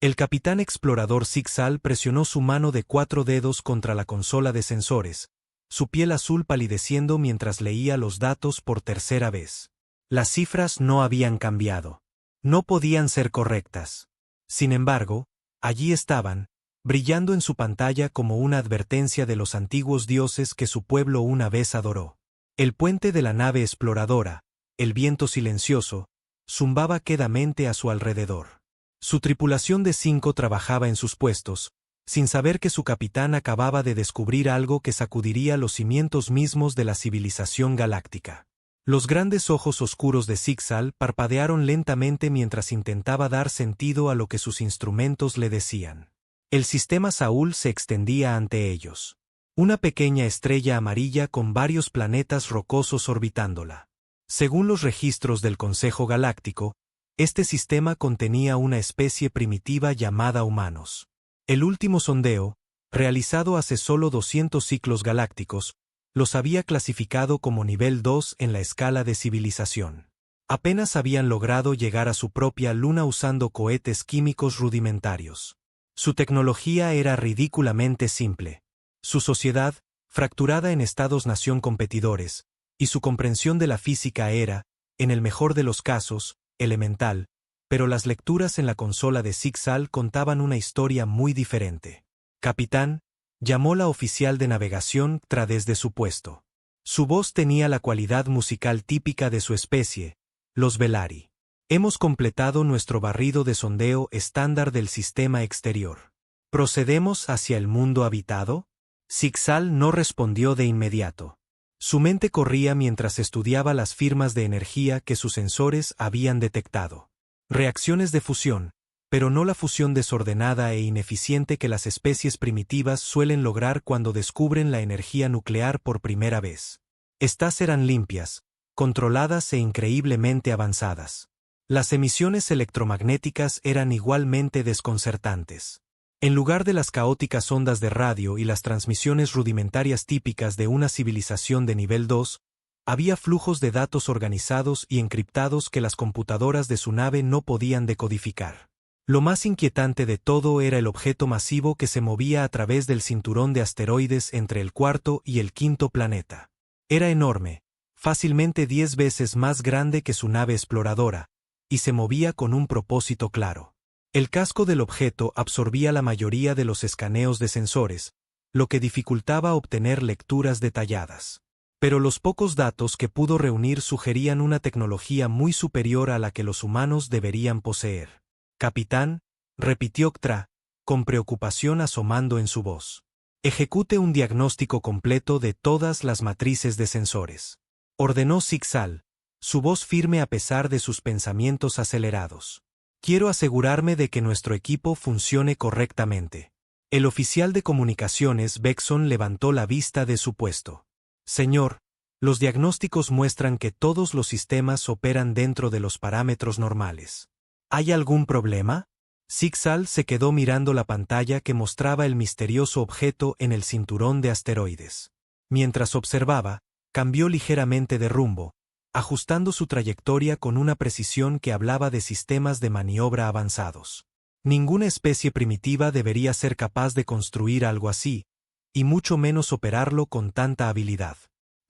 El capitán explorador Zig-Zag presionó su mano de 4 dedos contra la consola de sensores, su piel azul palideciendo mientras leía los datos por tercera vez. Las cifras no habían cambiado. No podían ser correctas. Sin embargo, allí estaban, brillando en su pantalla como una advertencia de los antiguos dioses que su pueblo una vez adoró. El puente de la nave exploradora, el viento silencioso, zumbaba quedamente a su alrededor. Su tripulación de 5 trabajaba en sus puestos, sin saber que su capitán acababa de descubrir algo que sacudiría los cimientos mismos de la civilización galáctica. Los grandes ojos oscuros de Zig-Zag parpadearon lentamente mientras intentaba dar sentido a lo que sus instrumentos le decían. El sistema Saúl se extendía ante ellos. Una pequeña estrella amarilla con varios planetas rocosos orbitándola. Según los registros del Consejo Galáctico, este sistema contenía una especie primitiva llamada humanos. El último sondeo, realizado hace solo 200 ciclos galácticos, los había clasificado como nivel 2 en la escala de civilización. Apenas habían logrado llegar a su propia luna usando cohetes químicos rudimentarios. Su tecnología era ridículamente simple. Su sociedad, fracturada en estados-nación competidores, y su comprensión de la física era, en el mejor de los casos, elemental, pero las lecturas en la consola de Zig-Zag contaban una historia muy diferente. Capitán, llamó la oficial de navegación Tra desde su puesto. Su voz tenía la cualidad musical típica de su especie, los Velari. Hemos completado nuestro barrido de sondeo estándar del sistema exterior. ¿Procedemos hacia el mundo habitado? Zig-Zag no respondió de inmediato. Su mente corría mientras estudiaba las firmas de energía que sus sensores habían detectado. Reacciones de fusión, pero no la fusión desordenada e ineficiente que las especies primitivas suelen lograr cuando descubren la energía nuclear por primera vez. Estas eran limpias, controladas e increíblemente avanzadas. Las emisiones electromagnéticas eran igualmente desconcertantes. En lugar de las caóticas ondas de radio y las transmisiones rudimentarias típicas de una civilización de nivel 2, había flujos de datos organizados y encriptados que las computadoras de su nave no podían decodificar. Lo más inquietante de todo era el objeto masivo que se movía a través del cinturón de asteroides entre el 4.º y el 5.º planeta. Era enorme, fácilmente 10 veces más grande que su nave exploradora, y se movía con un propósito claro. El casco del objeto absorbía la mayoría de los escaneos de sensores, lo que dificultaba obtener lecturas detalladas. Pero los pocos datos que pudo reunir sugerían una tecnología muy superior a la que los humanos deberían poseer. Capitán, repitió Tra, con preocupación asomando en su voz. Ejecute un diagnóstico completo de todas las matrices de sensores. Ordenó Zig-Zag, su voz firme a pesar de sus pensamientos acelerados. Quiero asegurarme de que nuestro equipo funcione correctamente. El oficial de comunicaciones Bexon levantó la vista de su puesto. Señor, los diagnósticos muestran que todos los sistemas operan dentro de los parámetros normales. ¿Hay algún problema? Zig-Zag se quedó mirando la pantalla que mostraba el misterioso objeto en el cinturón de asteroides. Mientras observaba, cambió ligeramente de rumbo, ajustando su trayectoria con una precisión que hablaba de sistemas de maniobra avanzados. Ninguna especie primitiva debería ser capaz de construir algo así, y mucho menos operarlo con tanta habilidad.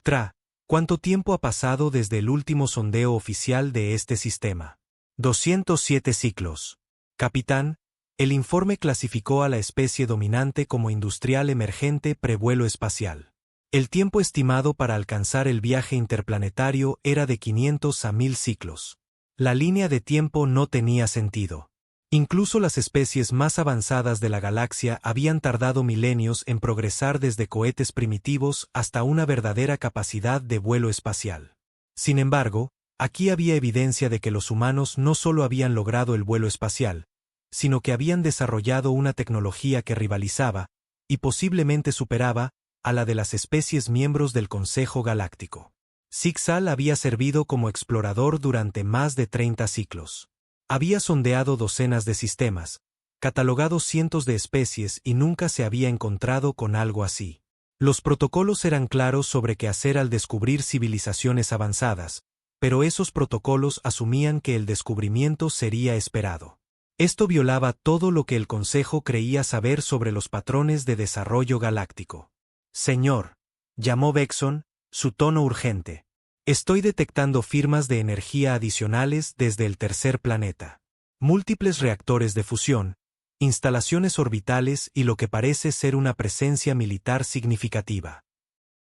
Tra, ¿cuánto tiempo ha pasado desde el último sondeo oficial de este sistema? 207 ciclos. Capitán, el informe clasificó a la especie dominante como industrial emergente prevuelo espacial. El tiempo estimado para alcanzar el viaje interplanetario era de 500 a 1000 ciclos. La línea de tiempo no tenía sentido. Incluso las especies más avanzadas de la galaxia habían tardado milenios en progresar desde cohetes primitivos hasta una verdadera capacidad de vuelo espacial. Sin embargo, aquí había evidencia de que los humanos no solo habían logrado el vuelo espacial, sino que habían desarrollado una tecnología que rivalizaba, y posiblemente superaba, a la de las especies miembros del Consejo Galáctico. Zig-Zag había servido como explorador durante más de 30 ciclos. Había sondeado docenas de sistemas, catalogado cientos de especies y nunca se había encontrado con algo así. Los protocolos eran claros sobre qué hacer al descubrir civilizaciones avanzadas, pero esos protocolos asumían que el descubrimiento sería esperado. Esto violaba todo lo que el Consejo creía saber sobre los patrones de desarrollo galáctico. Señor, llamó Vexon, su tono urgente. Estoy detectando firmas de energía adicionales desde el tercer planeta. Múltiples reactores de fusión, instalaciones orbitales y lo que parece ser una presencia militar significativa.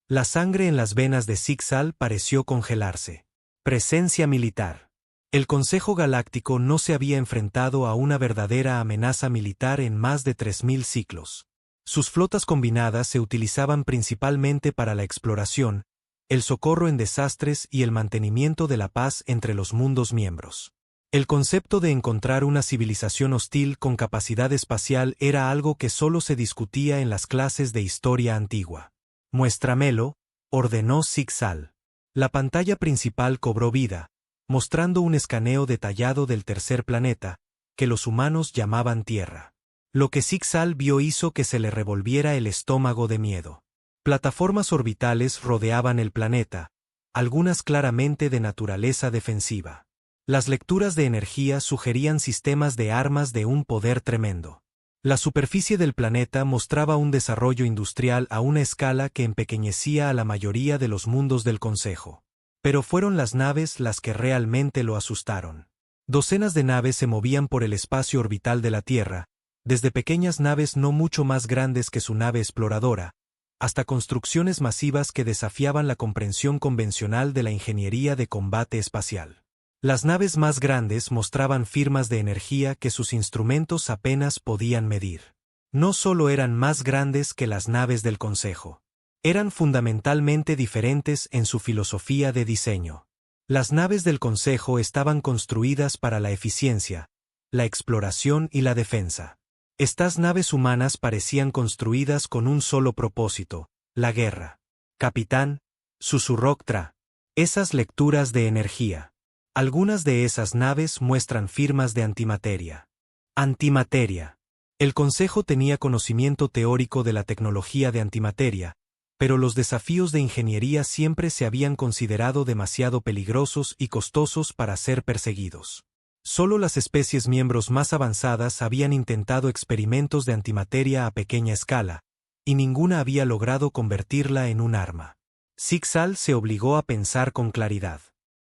La sangre en las venas de Sixal pareció congelarse. Presencia militar. El Consejo Galáctico no se había enfrentado a una verdadera amenaza militar en más de 3000 ciclos. Sus flotas combinadas se utilizaban principalmente para la exploración, el socorro en desastres y el mantenimiento de la paz entre los mundos miembros. El concepto de encontrar una civilización hostil con capacidad espacial era algo que solo se discutía en las clases de historia antigua. Muéstramelo, ordenó Sixal. La pantalla principal cobró vida, mostrando un escaneo detallado del tercer planeta, que los humanos llamaban Tierra. Lo que Sixal vio hizo que se le revolviera el estómago de miedo. Plataformas orbitales rodeaban el planeta, algunas claramente de naturaleza defensiva. Las lecturas de energía sugerían sistemas de armas de un poder tremendo. La superficie del planeta mostraba un desarrollo industrial a una escala que empequeñecía a la mayoría de los mundos del Consejo. Pero fueron las naves las que realmente lo asustaron. Docenas de naves se movían por el espacio orbital de la Tierra, desde pequeñas naves no mucho más grandes que su nave exploradora, hasta construcciones masivas que desafiaban la comprensión convencional de la ingeniería de combate espacial. Las naves más grandes mostraban firmas de energía que sus instrumentos apenas podían medir. No solo eran más grandes que las naves del Consejo. Eran fundamentalmente diferentes en su filosofía de diseño. Las naves del Consejo estaban construidas para la eficiencia, la exploración y la defensa. Estas naves humanas parecían construidas con un solo propósito, la guerra. Capitán, susurró Ktra. Esas lecturas de energía. Algunas de esas naves muestran firmas de antimateria. Antimateria. El Consejo tenía conocimiento teórico de la tecnología de antimateria, pero los desafíos de ingeniería siempre se habían considerado demasiado peligrosos y costosos para ser perseguidos. Solo las especies miembros más avanzadas habían intentado experimentos de antimateria a pequeña escala, y ninguna había logrado convertirla en un arma. Sixal se obligó a pensar con claridad.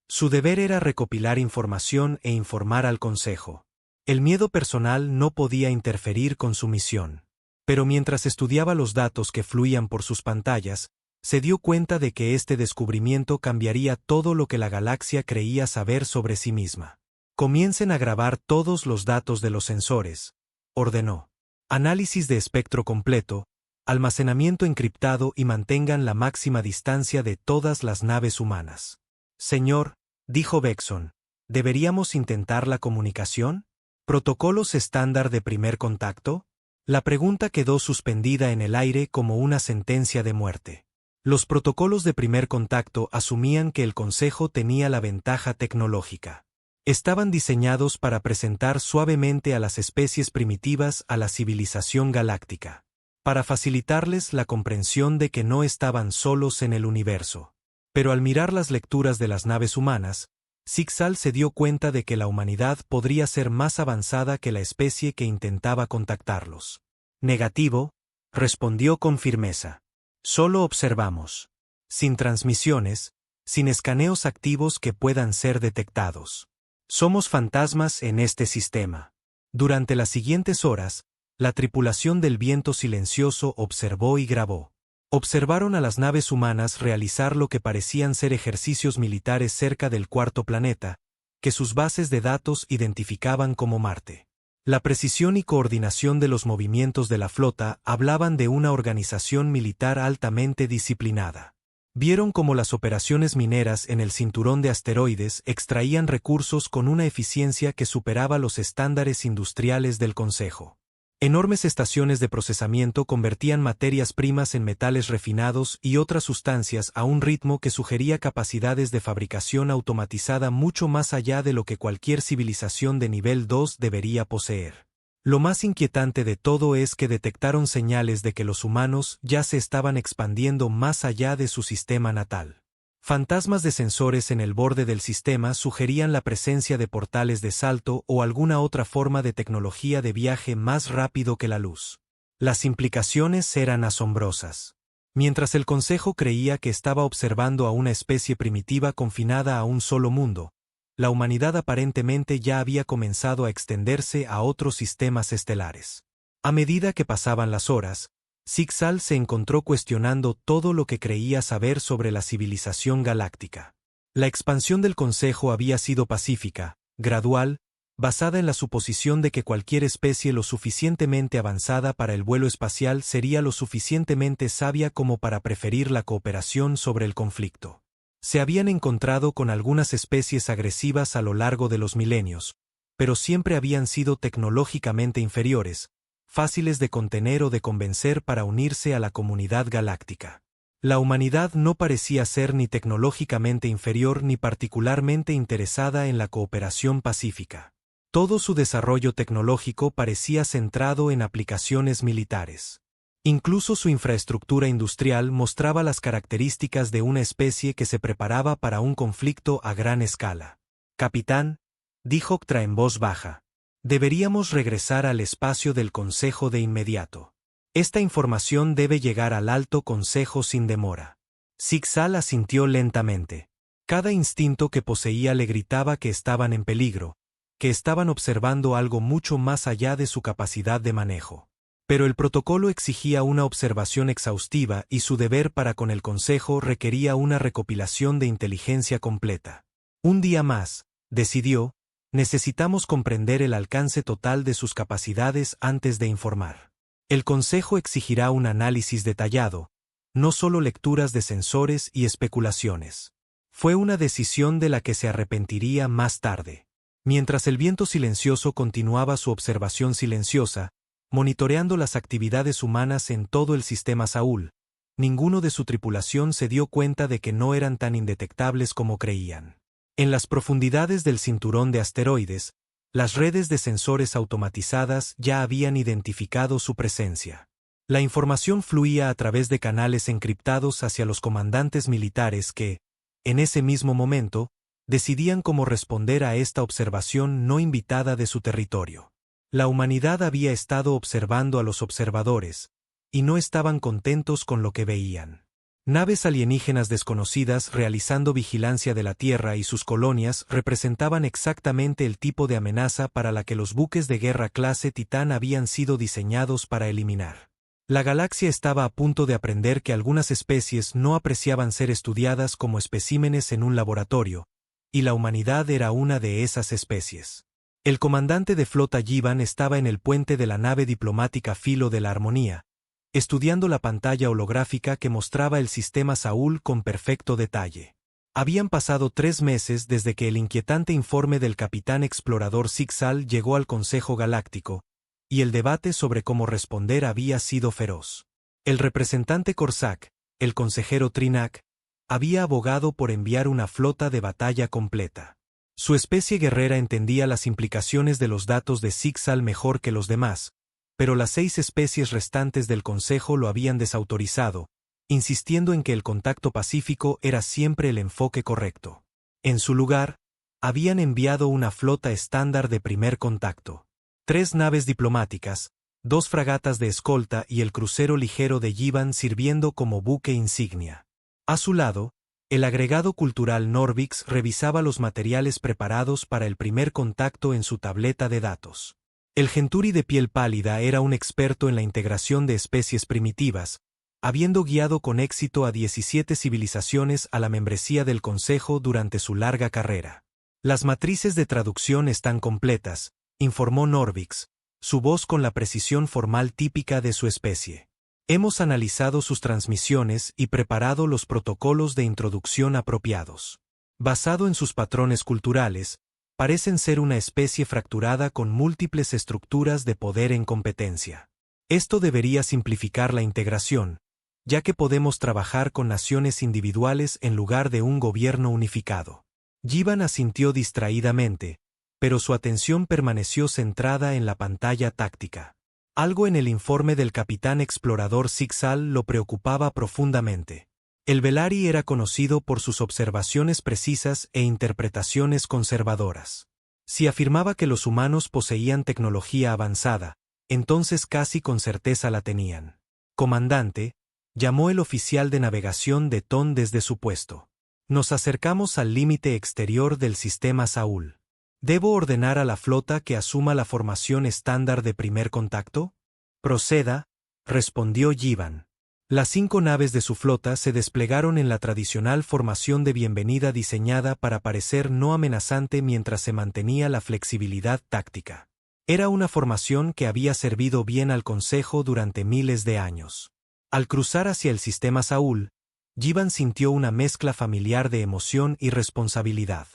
Su deber era recopilar información e informar al Consejo. El miedo personal no podía interferir con su misión. Pero mientras estudiaba los datos que fluían por sus pantallas, se dio cuenta de que este descubrimiento cambiaría todo lo que la galaxia creía saber sobre sí misma. Comiencen a grabar todos los datos de los sensores, ordenó. Análisis de espectro completo, almacenamiento encriptado y mantengan la máxima distancia de todas las naves humanas. Señor, dijo Vexon, ¿deberíamos intentar la comunicación? ¿Protocolos estándar de primer contacto? La pregunta quedó suspendida en el aire como una sentencia de muerte. Los protocolos de primer contacto asumían que el Consejo tenía la ventaja tecnológica. Estaban diseñados para presentar suavemente a las especies primitivas a la civilización galáctica, para facilitarles la comprensión de que no estaban solos en el universo. Pero al mirar las lecturas de las naves humanas, Sixal se dio cuenta de que la humanidad podría ser más avanzada que la especie que intentaba contactarlos. Negativo, respondió con firmeza. Solo observamos. Sin transmisiones, sin escaneos activos que puedan ser detectados. Somos fantasmas en este sistema. Durante las siguientes horas, la tripulación del Viento Silencioso observó y grabó. Observaron a las naves humanas realizar lo que parecían ser ejercicios militares cerca del cuarto planeta, que sus bases de datos identificaban como Marte. La precisión y coordinación de los movimientos de la flota hablaban de una organización militar altamente disciplinada. Vieron cómo las operaciones mineras en el cinturón de asteroides extraían recursos con una eficiencia que superaba los estándares industriales del Consejo. Enormes estaciones de procesamiento convertían materias primas en metales refinados y otras sustancias a un ritmo que sugería capacidades de fabricación automatizada mucho más allá de lo que cualquier civilización de nivel 2 debería poseer. Lo más inquietante de todo es que detectaron señales de que los humanos ya se estaban expandiendo más allá de su sistema natal. Fantasmas de sensores en el borde del sistema sugerían la presencia de portales de salto o alguna otra forma de tecnología de viaje más rápido que la luz. Las implicaciones eran asombrosas. Mientras el Consejo creía que estaba observando a una especie primitiva confinada a un solo mundo, la humanidad aparentemente ya había comenzado a extenderse a otros sistemas estelares. A medida que pasaban las horas, Sixal se encontró cuestionando todo lo que creía saber sobre la civilización galáctica. La expansión del Consejo había sido pacífica, gradual, basada en la suposición de que cualquier especie lo suficientemente avanzada para el vuelo espacial sería lo suficientemente sabia como para preferir la cooperación sobre el conflicto. Se habían encontrado con algunas especies agresivas a lo largo de los milenios, pero siempre habían sido tecnológicamente inferiores, fáciles de contener o de convencer para unirse a la comunidad galáctica. La humanidad no parecía ser ni tecnológicamente inferior ni particularmente interesada en la cooperación pacífica. Todo su desarrollo tecnológico parecía centrado en aplicaciones militares. Incluso su infraestructura industrial mostraba las características de una especie que se preparaba para un conflicto a gran escala. «Capitán», dijo Ktra en voz baja, «deberíamos regresar al espacio del Consejo de inmediato. Esta información debe llegar al Alto Consejo sin demora». Sixal asintió lentamente. Cada instinto que poseía le gritaba que estaban en peligro, que estaban observando algo mucho más allá de su capacidad de manejo. Pero el protocolo exigía una observación exhaustiva y su deber para con el Consejo requería una recopilación de inteligencia completa. Un día más, decidió, necesitamos comprender el alcance total de sus capacidades antes de informar. El Consejo exigirá un análisis detallado, no solo lecturas de sensores y especulaciones. Fue una decisión de la que se arrepentiría más tarde. Mientras el viento silencioso continuaba su observación silenciosa, monitoreando las actividades humanas en todo el sistema Saúl, ninguno de su tripulación se dio cuenta de que no eran tan indetectables como creían. En las profundidades del cinturón de asteroides, las redes de sensores automatizadas ya habían identificado su presencia. La información fluía a través de canales encriptados hacia los comandantes militares que, en ese mismo momento, decidían cómo responder a esta observación no invitada de su territorio. La humanidad había estado observando a los observadores, y no estaban contentos con lo que veían. Naves alienígenas desconocidas realizando vigilancia de la Tierra y sus colonias representaban exactamente el tipo de amenaza para la que los buques de guerra clase Titán habían sido diseñados para eliminar. La galaxia estaba a punto de aprender que algunas especies no apreciaban ser estudiadas como especímenes en un laboratorio, y la humanidad era una de esas especies. El comandante de flota Yivan estaba en el puente de la nave diplomática Filo de la Armonía, estudiando la pantalla holográfica que mostraba el sistema Saúl con perfecto detalle. Habían pasado 3 meses desde que el inquietante informe del capitán explorador Sixal llegó al Consejo Galáctico, y el debate sobre cómo responder había sido feroz. El representante Corsac, el consejero Trinak, había abogado por enviar una flota de batalla completa. Su especie guerrera entendía las implicaciones de los datos de Sixal mejor que los demás, pero las 6 especies restantes del Consejo lo habían desautorizado, insistiendo en que el contacto pacífico era siempre el enfoque correcto. En su lugar, habían enviado una flota estándar de primer contacto. 3 naves diplomáticas, 2 fragatas de escolta y el crucero ligero de Yivan sirviendo como buque insignia. A su lado, el agregado cultural Norvix revisaba los materiales preparados para el primer contacto en su tableta de datos. El Genturi de piel pálida era un experto en la integración de especies primitivas, habiendo guiado con éxito a 17 civilizaciones a la membresía del Consejo durante su larga carrera. Las matrices de traducción están completas, informó Norvix, su voz con la precisión formal típica de su especie. Hemos analizado sus transmisiones y preparado los protocolos de introducción apropiados. Basado en sus patrones culturales, parecen ser una especie fracturada con múltiples estructuras de poder en competencia. Esto debería simplificar la integración, ya que podemos trabajar con naciones individuales en lugar de un gobierno unificado. Yivan asintió distraídamente, pero su atención permaneció centrada en la pantalla táctica. Algo en el informe del capitán explorador Sixal lo preocupaba profundamente. El Velari era conocido por sus observaciones precisas e interpretaciones conservadoras. Si afirmaba que los humanos poseían tecnología avanzada, entonces casi con certeza la tenían. Comandante, llamó el oficial de navegación de Ton desde su puesto. Nos acercamos al límite exterior del sistema Saúl. ¿Debo ordenar a la flota que asuma la formación estándar de primer contacto? Proceda, respondió Yivan. Las 5 naves de su flota se desplegaron en la tradicional formación de bienvenida diseñada para parecer no amenazante mientras se mantenía la flexibilidad táctica. Era una formación que había servido bien al Consejo durante miles de años. Al cruzar hacia el sistema Saúl, Yivan sintió una mezcla familiar de emoción y responsabilidad.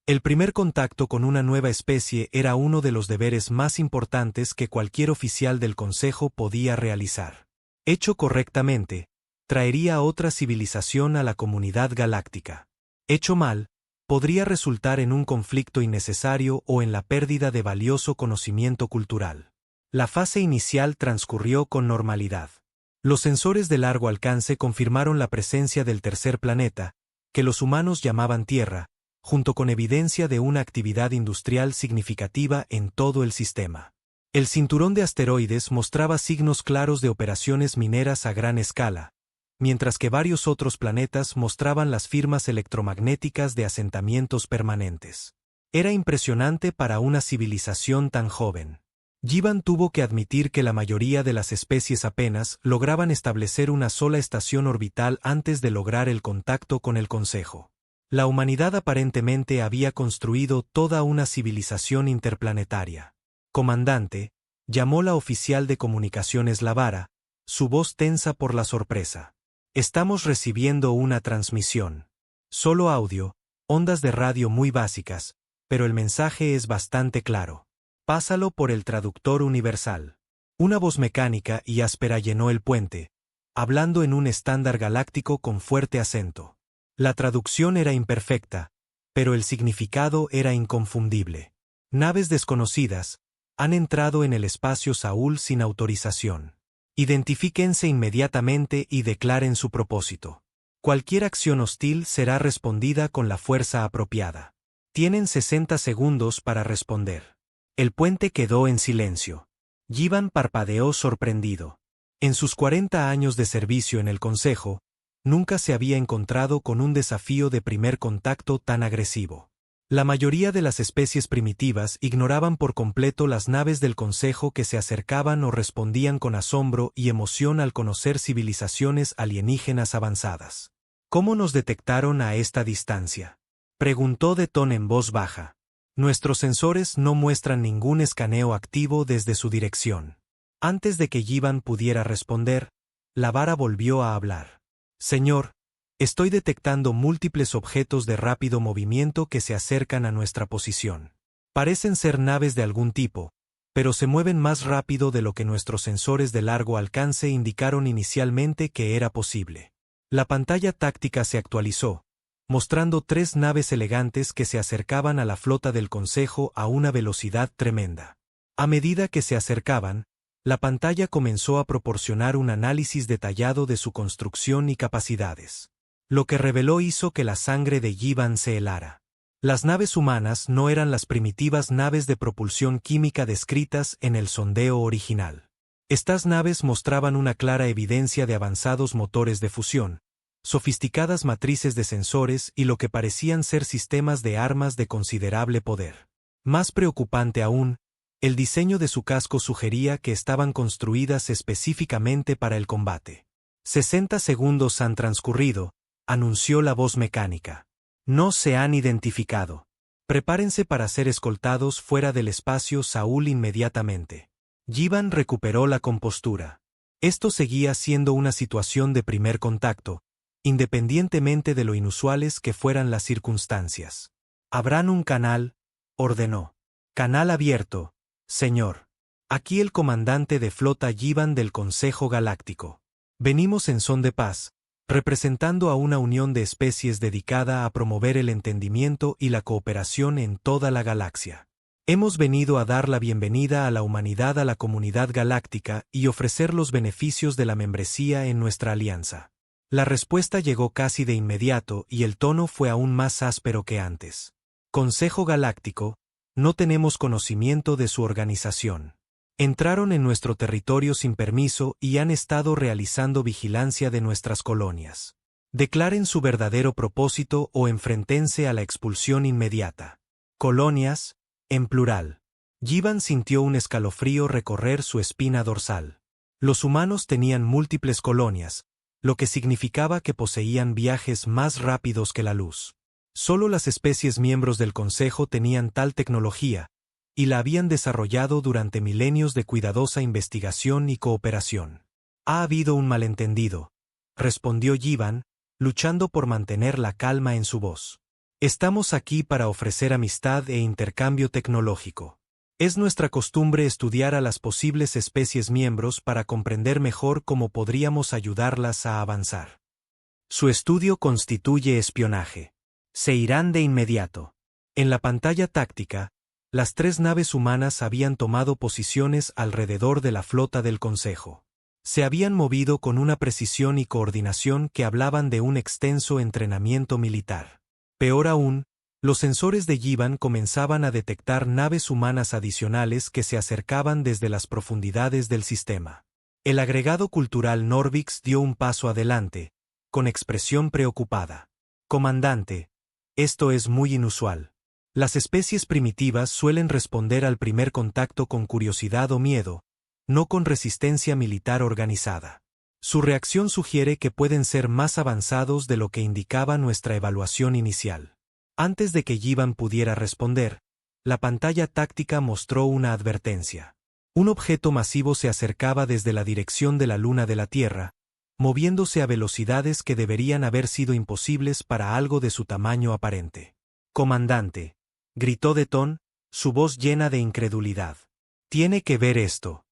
El primer contacto con una nueva especie era uno de los deberes más importantes que cualquier oficial del Consejo podía realizar. Hecho correctamente, traería otra civilización a la comunidad galáctica. Hecho mal, podría resultar en un conflicto innecesario o en la pérdida de valioso conocimiento cultural. La fase inicial transcurrió con normalidad. Los sensores de largo alcance confirmaron la presencia del tercer planeta, que los humanos llamaban Tierra, junto con evidencia de una actividad industrial significativa en todo el sistema. El cinturón de asteroides mostraba signos claros de operaciones mineras a gran escala, mientras que varios otros planetas mostraban las firmas electromagnéticas de asentamientos permanentes. Era impresionante para una civilización tan joven. Yivan tuvo que admitir que la mayoría de las especies apenas lograban establecer una sola estación orbital antes de lograr el contacto con el Consejo. La humanidad aparentemente había construido toda una civilización interplanetaria. Comandante, llamó la oficial de comunicaciones Lavara, su voz tensa por la sorpresa. Estamos recibiendo una transmisión. Solo audio, ondas de radio muy básicas, pero el mensaje es bastante claro. Pásalo por el traductor universal. Una voz mecánica y áspera llenó el puente, hablando en un estándar galáctico con fuerte acento. La traducción era imperfecta, pero el significado era inconfundible. Naves desconocidas han entrado en el espacio Saúl sin autorización. Identifíquense inmediatamente y declaren su propósito. Cualquier acción hostil será respondida con la fuerza apropiada. Tienen 60 segundos para responder. El puente quedó en silencio. Yivan parpadeó sorprendido. En sus 40 años de servicio en el Consejo, nunca se había encontrado con un desafío de primer contacto tan agresivo. La mayoría de las especies primitivas ignoraban por completo las naves del Consejo que se acercaban o respondían con asombro y emoción al conocer civilizaciones alienígenas avanzadas. ¿Cómo nos detectaron a esta distancia?, preguntó de Ton en voz baja. Nuestros sensores no muestran ningún escaneo activo desde su dirección. Antes de que Yivan pudiera responder, Lavara volvió a hablar. Señor, estoy detectando múltiples objetos de rápido movimiento que se acercan a nuestra posición. Parecen ser naves de algún tipo, pero se mueven más rápido de lo que nuestros sensores de largo alcance indicaron inicialmente que era posible. La pantalla táctica se actualizó, mostrando 3 naves elegantes que se acercaban a la flota del Consejo a una velocidad tremenda. A medida que se acercaban, la pantalla comenzó a proporcionar un análisis detallado de su construcción y capacidades. Lo que reveló hizo que la sangre de Yivan se helara. Las naves humanas no eran las primitivas naves de propulsión química descritas en el sondeo original. Estas naves mostraban una clara evidencia de avanzados motores de fusión, sofisticadas matrices de sensores y lo que parecían ser sistemas de armas de considerable poder. Más preocupante aún, el diseño de su casco sugería que estaban construidas específicamente para el combate. 60 segundos han transcurrido, anunció la voz mecánica. No se han identificado. Prepárense para ser escoltados fuera del espacio Saúl inmediatamente. Yivan recuperó la compostura. Esto seguía siendo una situación de primer contacto, independientemente de lo inusuales que fueran las circunstancias. Abran un canal, ordenó. Canal abierto, señor. Aquí el comandante de flota Yivan del Consejo Galáctico. Venimos en son de paz, representando a una unión de especies dedicada a promover el entendimiento y la cooperación en toda la galaxia. Hemos venido a dar la bienvenida a la humanidad a la comunidad galáctica y ofrecer los beneficios de la membresía en nuestra alianza. La respuesta llegó casi de inmediato y el tono fue aún más áspero que antes. Consejo Galáctico, no tenemos conocimiento de su organización. Entraron en nuestro territorio sin permiso y han estado realizando vigilancia de nuestras colonias. Declaren su verdadero propósito o enfréntense a la expulsión inmediata. Colonias, en plural. Yivan sintió un escalofrío recorrer su espina dorsal. Los humanos tenían múltiples colonias, lo que significaba que poseían viajes más rápidos que la luz. Solo las especies miembros del Consejo tenían tal tecnología, y la habían desarrollado durante milenios de cuidadosa investigación y cooperación. Ha habido un malentendido, respondió Yivan, luchando por mantener la calma en su voz. Estamos aquí para ofrecer amistad e intercambio tecnológico. Es nuestra costumbre estudiar a las posibles especies miembros para comprender mejor cómo podríamos ayudarlas a avanzar. Su estudio constituye espionaje. Se irán de inmediato. En la pantalla táctica, las 3 naves humanas habían tomado posiciones alrededor de la flota del Consejo. Se habían movido con una precisión y coordinación que hablaban de un extenso entrenamiento militar. Peor aún, los sensores de Yivan comenzaban a detectar naves humanas adicionales que se acercaban desde las profundidades del sistema. El agregado cultural Norvix dio un paso adelante, con expresión preocupada. Comandante, esto es muy inusual. Las especies primitivas suelen responder al primer contacto con curiosidad o miedo, no con resistencia militar organizada. Su reacción sugiere que pueden ser más avanzados de lo que indicaba nuestra evaluación inicial. Antes de que Yivan pudiera responder, la pantalla táctica mostró una advertencia. Un objeto masivo se acercaba desde la dirección de la luna de la Tierra, moviéndose a velocidades que deberían haber sido imposibles para algo de su tamaño aparente. Comandante, gritó Detón, su voz llena de incredulidad. Tiene que ver esto.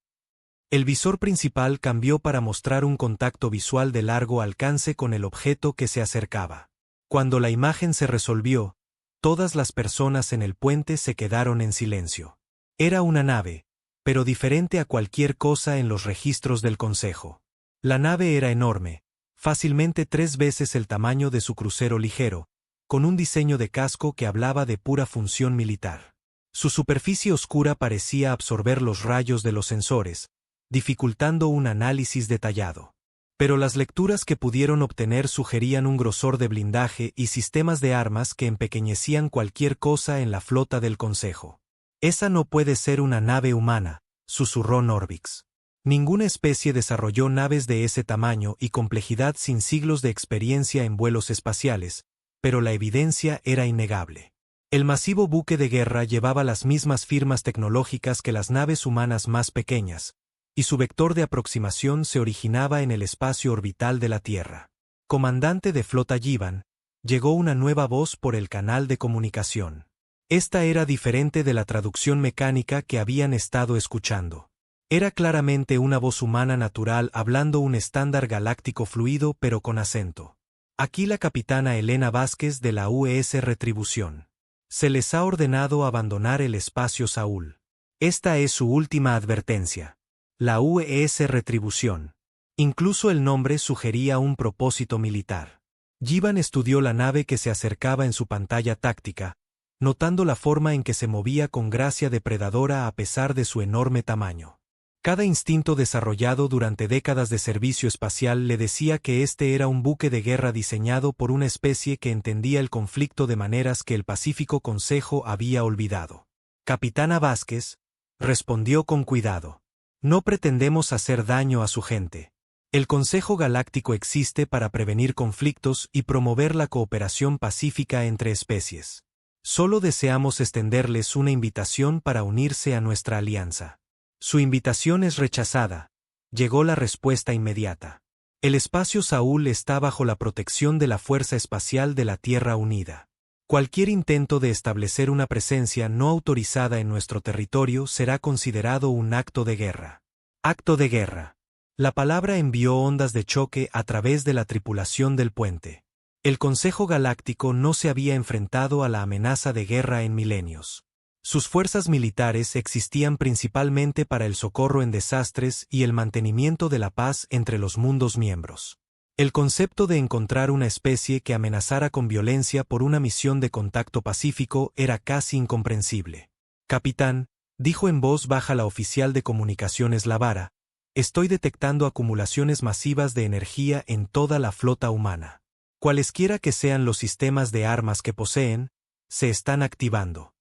El visor principal cambió para mostrar un contacto visual de largo alcance con el objeto que se acercaba. Cuando la imagen se resolvió, todas las personas en el puente se quedaron en silencio. Era una nave, pero diferente a cualquier cosa en los registros del Consejo. La nave era enorme, fácilmente 3 veces el tamaño de su crucero ligero, con un diseño de casco que hablaba de pura función militar. Su superficie oscura parecía absorber los rayos de los sensores, dificultando un análisis detallado. Pero las lecturas que pudieron obtener sugerían un grosor de blindaje y sistemas de armas que empequeñecían cualquier cosa en la flota del Consejo. Esa no puede ser una nave humana, susurró Norvix. Ninguna especie desarrolló naves de ese tamaño y complejidad sin siglos de experiencia en vuelos espaciales, pero la evidencia era innegable. El masivo buque de guerra llevaba las mismas firmas tecnológicas que las naves humanas más pequeñas, y su vector de aproximación se originaba en el espacio orbital de la Tierra. Comandante de flota Yivan, llegó una nueva voz por el canal de comunicación. Esta era diferente de la traducción mecánica que habían estado escuchando. Era claramente una voz humana natural hablando un estándar galáctico fluido pero con acento. Aquí la capitana Elena Vázquez de la UES Retribución. Se les ha ordenado abandonar el espacio Saúl. Esta es su última advertencia. La UES Retribución. Incluso el nombre sugería un propósito militar. Yivan estudió la nave que se acercaba en su pantalla táctica, notando la forma en que se movía con gracia depredadora a pesar de su enorme tamaño. Cada instinto desarrollado durante décadas de servicio espacial le decía que este era un buque de guerra diseñado por una especie que entendía el conflicto de maneras que el Pacífico Consejo había olvidado. Capitana Vázquez, respondió con cuidado. No pretendemos hacer daño a su gente. El Consejo Galáctico existe para prevenir conflictos y promover la cooperación pacífica entre especies. Solo deseamos extenderles una invitación para unirse a nuestra alianza. Su invitación es rechazada. Llegó la respuesta inmediata. El espacio Saúl está bajo la protección de la Fuerza Espacial de la Tierra Unida. Cualquier intento de establecer una presencia no autorizada en nuestro territorio será considerado un acto de guerra. Acto de guerra. La palabra envió ondas de choque a través de la tripulación del puente. El Consejo Galáctico no se había enfrentado a la amenaza de guerra en milenios. Sus fuerzas militares existían principalmente para el socorro en desastres y el mantenimiento de la paz entre los mundos miembros. El concepto de encontrar una especie que amenazara con violencia por una misión de contacto pacífico era casi incomprensible. Capitán, dijo en voz baja la oficial de comunicaciones Lavara, estoy detectando acumulaciones masivas de energía en toda la flota humana. Cualesquiera que sean los sistemas de armas que poseen, se están activando.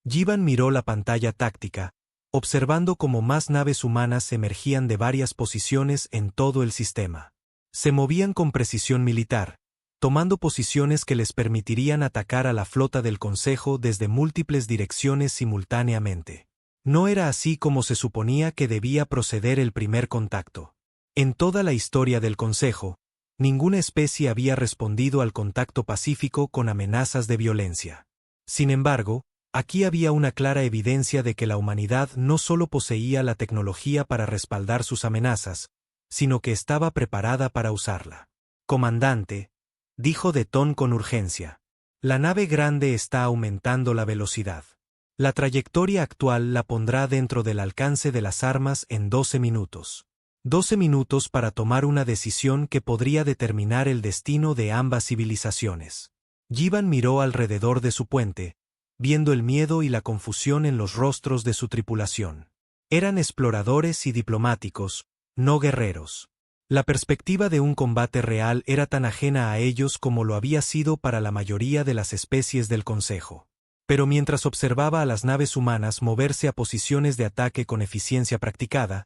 Jivan miró la pantalla táctica, observando cómo más naves humanas emergían de varias posiciones en todo el sistema. Se movían con precisión militar, tomando posiciones que les permitirían atacar a la flota del Consejo desde múltiples direcciones simultáneamente. No era así como se suponía que debía proceder el primer contacto. En toda la historia del Consejo, ninguna especie había respondido al contacto pacífico con amenazas de violencia. Sin embargo, aquí había una clara evidencia de que la humanidad no solo poseía la tecnología para respaldar sus amenazas, sino que estaba preparada para usarla. Comandante, dijo Detón con urgencia. La nave grande está aumentando la velocidad. La trayectoria actual la pondrá dentro del alcance de las armas en 12 minutos. 12 minutos para tomar una decisión que podría determinar el destino de ambas civilizaciones. Jivan miró alrededor de su puente, viendo el miedo y la confusión en los rostros de su tripulación. Eran exploradores y diplomáticos, no guerreros. La perspectiva de un combate real era tan ajena a ellos como lo había sido para la mayoría de las especies del Consejo. Pero mientras observaba a las naves humanas moverse a posiciones de ataque con eficiencia practicada,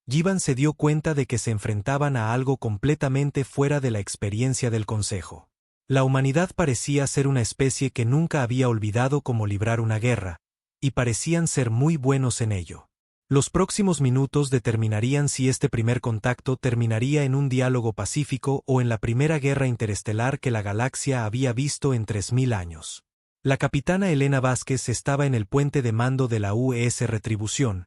Jivan se dio cuenta de que se enfrentaban a algo completamente fuera de la experiencia del Consejo. La humanidad parecía ser una especie que nunca había olvidado cómo librar una guerra, y parecían ser muy buenos en ello. Los próximos minutos determinarían si este primer contacto terminaría en un diálogo pacífico o en la primera guerra interestelar que la galaxia había visto en 3000 años. La capitana Elena Vázquez estaba en el puente de mando de la UES Retribución,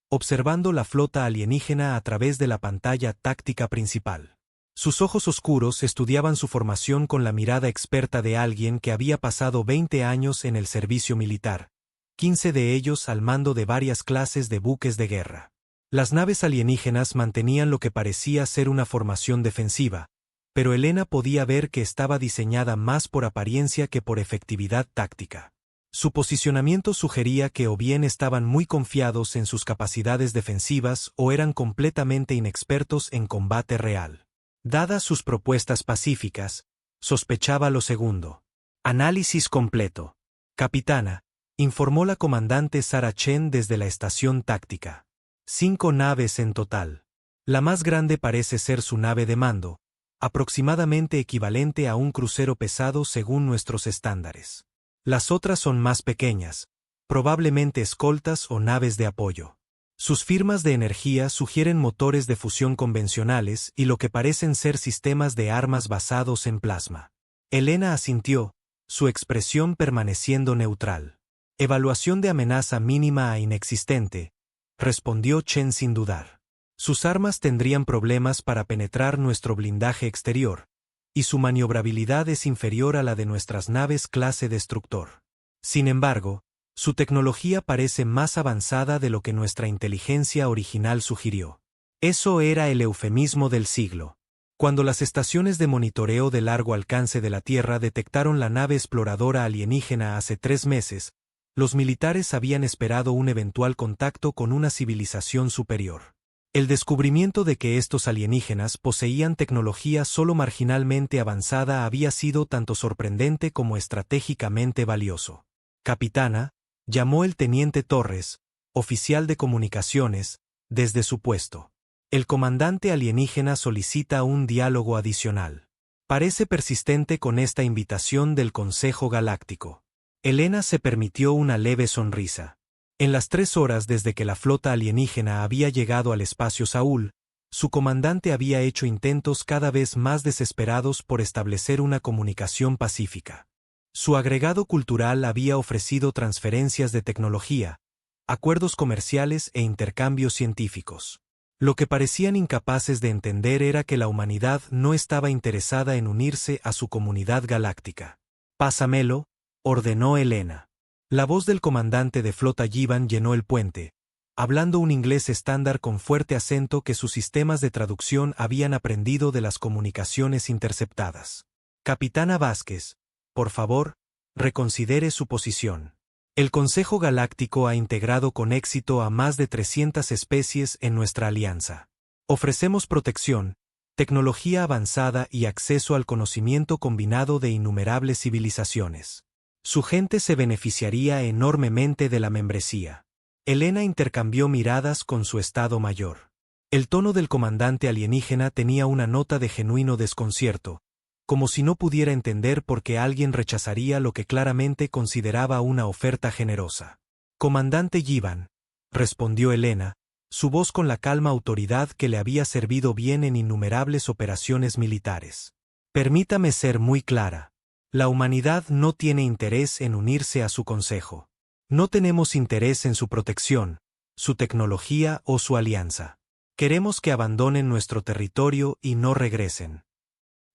observando la flota alienígena a través de la pantalla táctica principal. Sus ojos oscuros estudiaban su formación con la mirada experta de alguien que había pasado 20 años en el servicio militar, 15 de ellos al mando de varias clases de buques de guerra. Las naves alienígenas mantenían lo que parecía ser una formación defensiva, pero Elena podía ver que estaba diseñada más por apariencia que por efectividad táctica. Su posicionamiento sugería que o bien estaban muy confiados en sus capacidades defensivas o eran completamente inexpertos en combate real. Dadas sus propuestas pacíficas, sospechaba lo segundo. Análisis completo. Capitana, informó la comandante Sarah Chen desde la estación táctica. 5 naves en total. La más grande parece ser su nave de mando, aproximadamente equivalente a un crucero pesado según nuestros estándares. Las otras son más pequeñas, probablemente escoltas o naves de apoyo. Sus firmas de energía sugieren motores de fusión convencionales y lo que parecen ser sistemas de armas basados en plasma. Elena asintió, su expresión permaneciendo neutral. Evaluación de amenaza mínima a inexistente, respondió Chen sin dudar. Sus armas tendrían problemas para penetrar nuestro blindaje exterior, y su maniobrabilidad es inferior a la de nuestras naves clase destructor. Sin embargo, su tecnología parece más avanzada de lo que nuestra inteligencia original sugirió. Eso era el eufemismo del siglo. Cuando las estaciones de monitoreo de largo alcance de la Tierra detectaron la nave exploradora alienígena hace 3 meses, los militares habían esperado un eventual contacto con una civilización superior. El descubrimiento de que estos alienígenas poseían tecnología solo marginalmente avanzada había sido tanto sorprendente como estratégicamente valioso. Capitana, llamó el teniente Torres, oficial de comunicaciones, desde su puesto. El comandante alienígena solicita un diálogo adicional. Parece persistente con esta invitación del Consejo Galáctico. Elena se permitió una leve sonrisa. En las 3 horas desde que la flota alienígena había llegado al espacio Saúl, su comandante había hecho intentos cada vez más desesperados por establecer una comunicación pacífica. Su agregado cultural había ofrecido transferencias de tecnología, acuerdos comerciales e intercambios científicos. Lo que parecían incapaces de entender era que la humanidad no estaba interesada en unirse a su comunidad galáctica. «Pásamelo», ordenó Elena. La voz del comandante de flota Jivan llenó el puente, hablando un inglés estándar con fuerte acento que sus sistemas de traducción habían aprendido de las comunicaciones interceptadas. Capitana Vázquez, por favor, reconsidere su posición. El Consejo Galáctico ha integrado con éxito a más de 300 especies en nuestra alianza. Ofrecemos protección, tecnología avanzada y acceso al conocimiento combinado de innumerables civilizaciones. Su gente se beneficiaría enormemente de la membresía. Elena intercambió miradas con su Estado Mayor. El tono del comandante alienígena tenía una nota de genuino desconcierto, como si no pudiera entender por qué alguien rechazaría lo que claramente consideraba una oferta generosa. Comandante Yivan, respondió Elena, su voz con la calma autoridad que le había servido bien en innumerables operaciones militares. Permítame ser muy clara. La humanidad no tiene interés en unirse a su consejo. No tenemos interés en su protección, su tecnología o su alianza. Queremos que abandonen nuestro territorio y no regresen.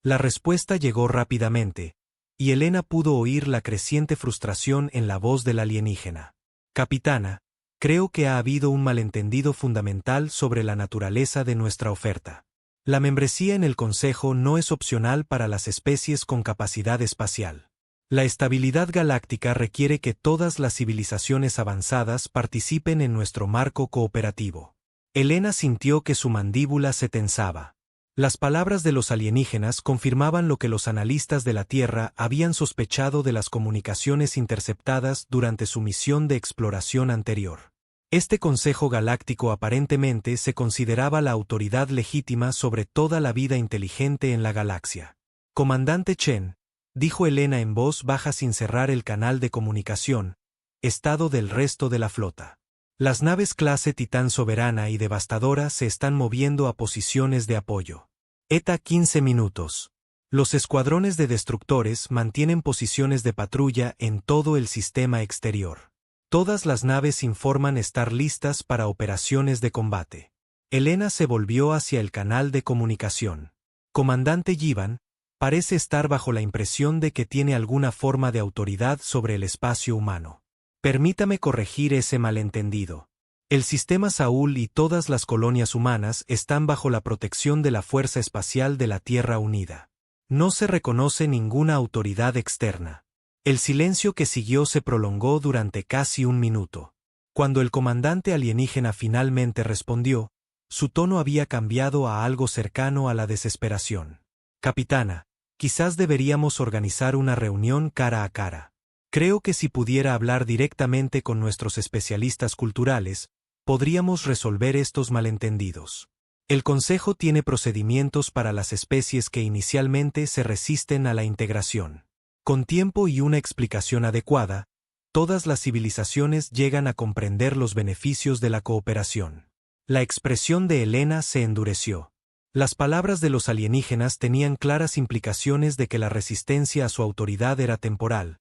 La respuesta llegó rápidamente, y Elena pudo oír la creciente frustración en la voz del alienígena. Capitana, creo que ha habido un malentendido fundamental sobre la naturaleza de nuestra oferta. La membresía en el Consejo no es opcional para las especies con capacidad espacial. La estabilidad galáctica requiere que todas las civilizaciones avanzadas participen en nuestro marco cooperativo. Elena sintió que su mandíbula se tensaba. Las palabras de los alienígenas confirmaban lo que los analistas de la Tierra habían sospechado de las comunicaciones interceptadas durante su misión de exploración anterior. Este Consejo Galáctico aparentemente se consideraba la autoridad legítima sobre toda la vida inteligente en la galaxia. Comandante Chen, dijo Elena en voz baja sin cerrar el canal de comunicación, estado del resto de la flota. Las naves clase Titán Soberana y Devastadora se están moviendo a posiciones de apoyo. ETA 15 minutos. Los escuadrones de destructores mantienen posiciones de patrulla en todo el sistema exterior. Todas las naves informan estar listas para operaciones de combate. Elena se volvió hacia el canal de comunicación. Comandante Yivan, parece estar bajo la impresión de que tiene alguna forma de autoridad sobre el espacio humano. Permítame corregir ese malentendido. El sistema Saúl y todas las colonias humanas están bajo la protección de la Fuerza Espacial de la Tierra Unida. No se reconoce ninguna autoridad externa. El silencio que siguió se prolongó durante casi un minuto. Cuando el comandante alienígena finalmente respondió, su tono había cambiado a algo cercano a la desesperación. Capitana, quizás deberíamos organizar una reunión cara a cara. Creo que si pudiera hablar directamente con nuestros especialistas culturales, podríamos resolver estos malentendidos. El Consejo tiene procedimientos para las especies que inicialmente se resisten a la integración. Con tiempo y una explicación adecuada, todas las civilizaciones llegan a comprender los beneficios de la cooperación. La expresión de Elena se endureció. Las palabras de los alienígenas tenían claras implicaciones de que la resistencia a su autoridad era temporal,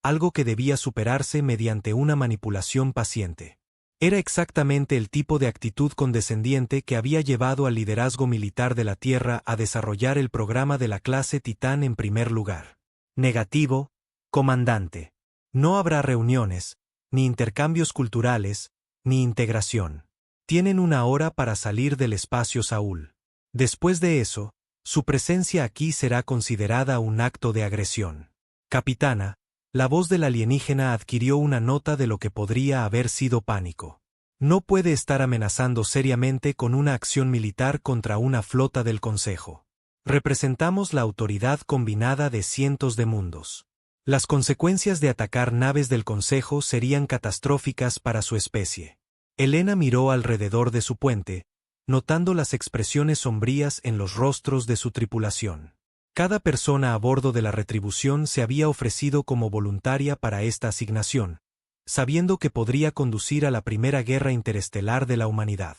algo que debía superarse mediante una manipulación paciente. Era exactamente el tipo de actitud condescendiente que había llevado al liderazgo militar de la Tierra a desarrollar el programa de la clase Titán en primer lugar. Negativo, comandante. No habrá reuniones, ni intercambios culturales, ni integración. Tienen una hora para salir del espacio Saúl. Después de eso, su presencia aquí será considerada un acto de agresión. Capitana, la voz del alienígena adquirió una nota de lo que podría haber sido pánico. No puede estar amenazando seriamente con una acción militar contra una flota del Consejo. Representamos la autoridad combinada de cientos de mundos. Las consecuencias de atacar naves del Consejo serían catastróficas para su especie. Elena miró alrededor de su puente, notando las expresiones sombrías en los rostros de su tripulación. Cada persona a bordo de la Retribución se había ofrecido como voluntaria para esta asignación, sabiendo que podría conducir a la primera guerra interestelar de la humanidad.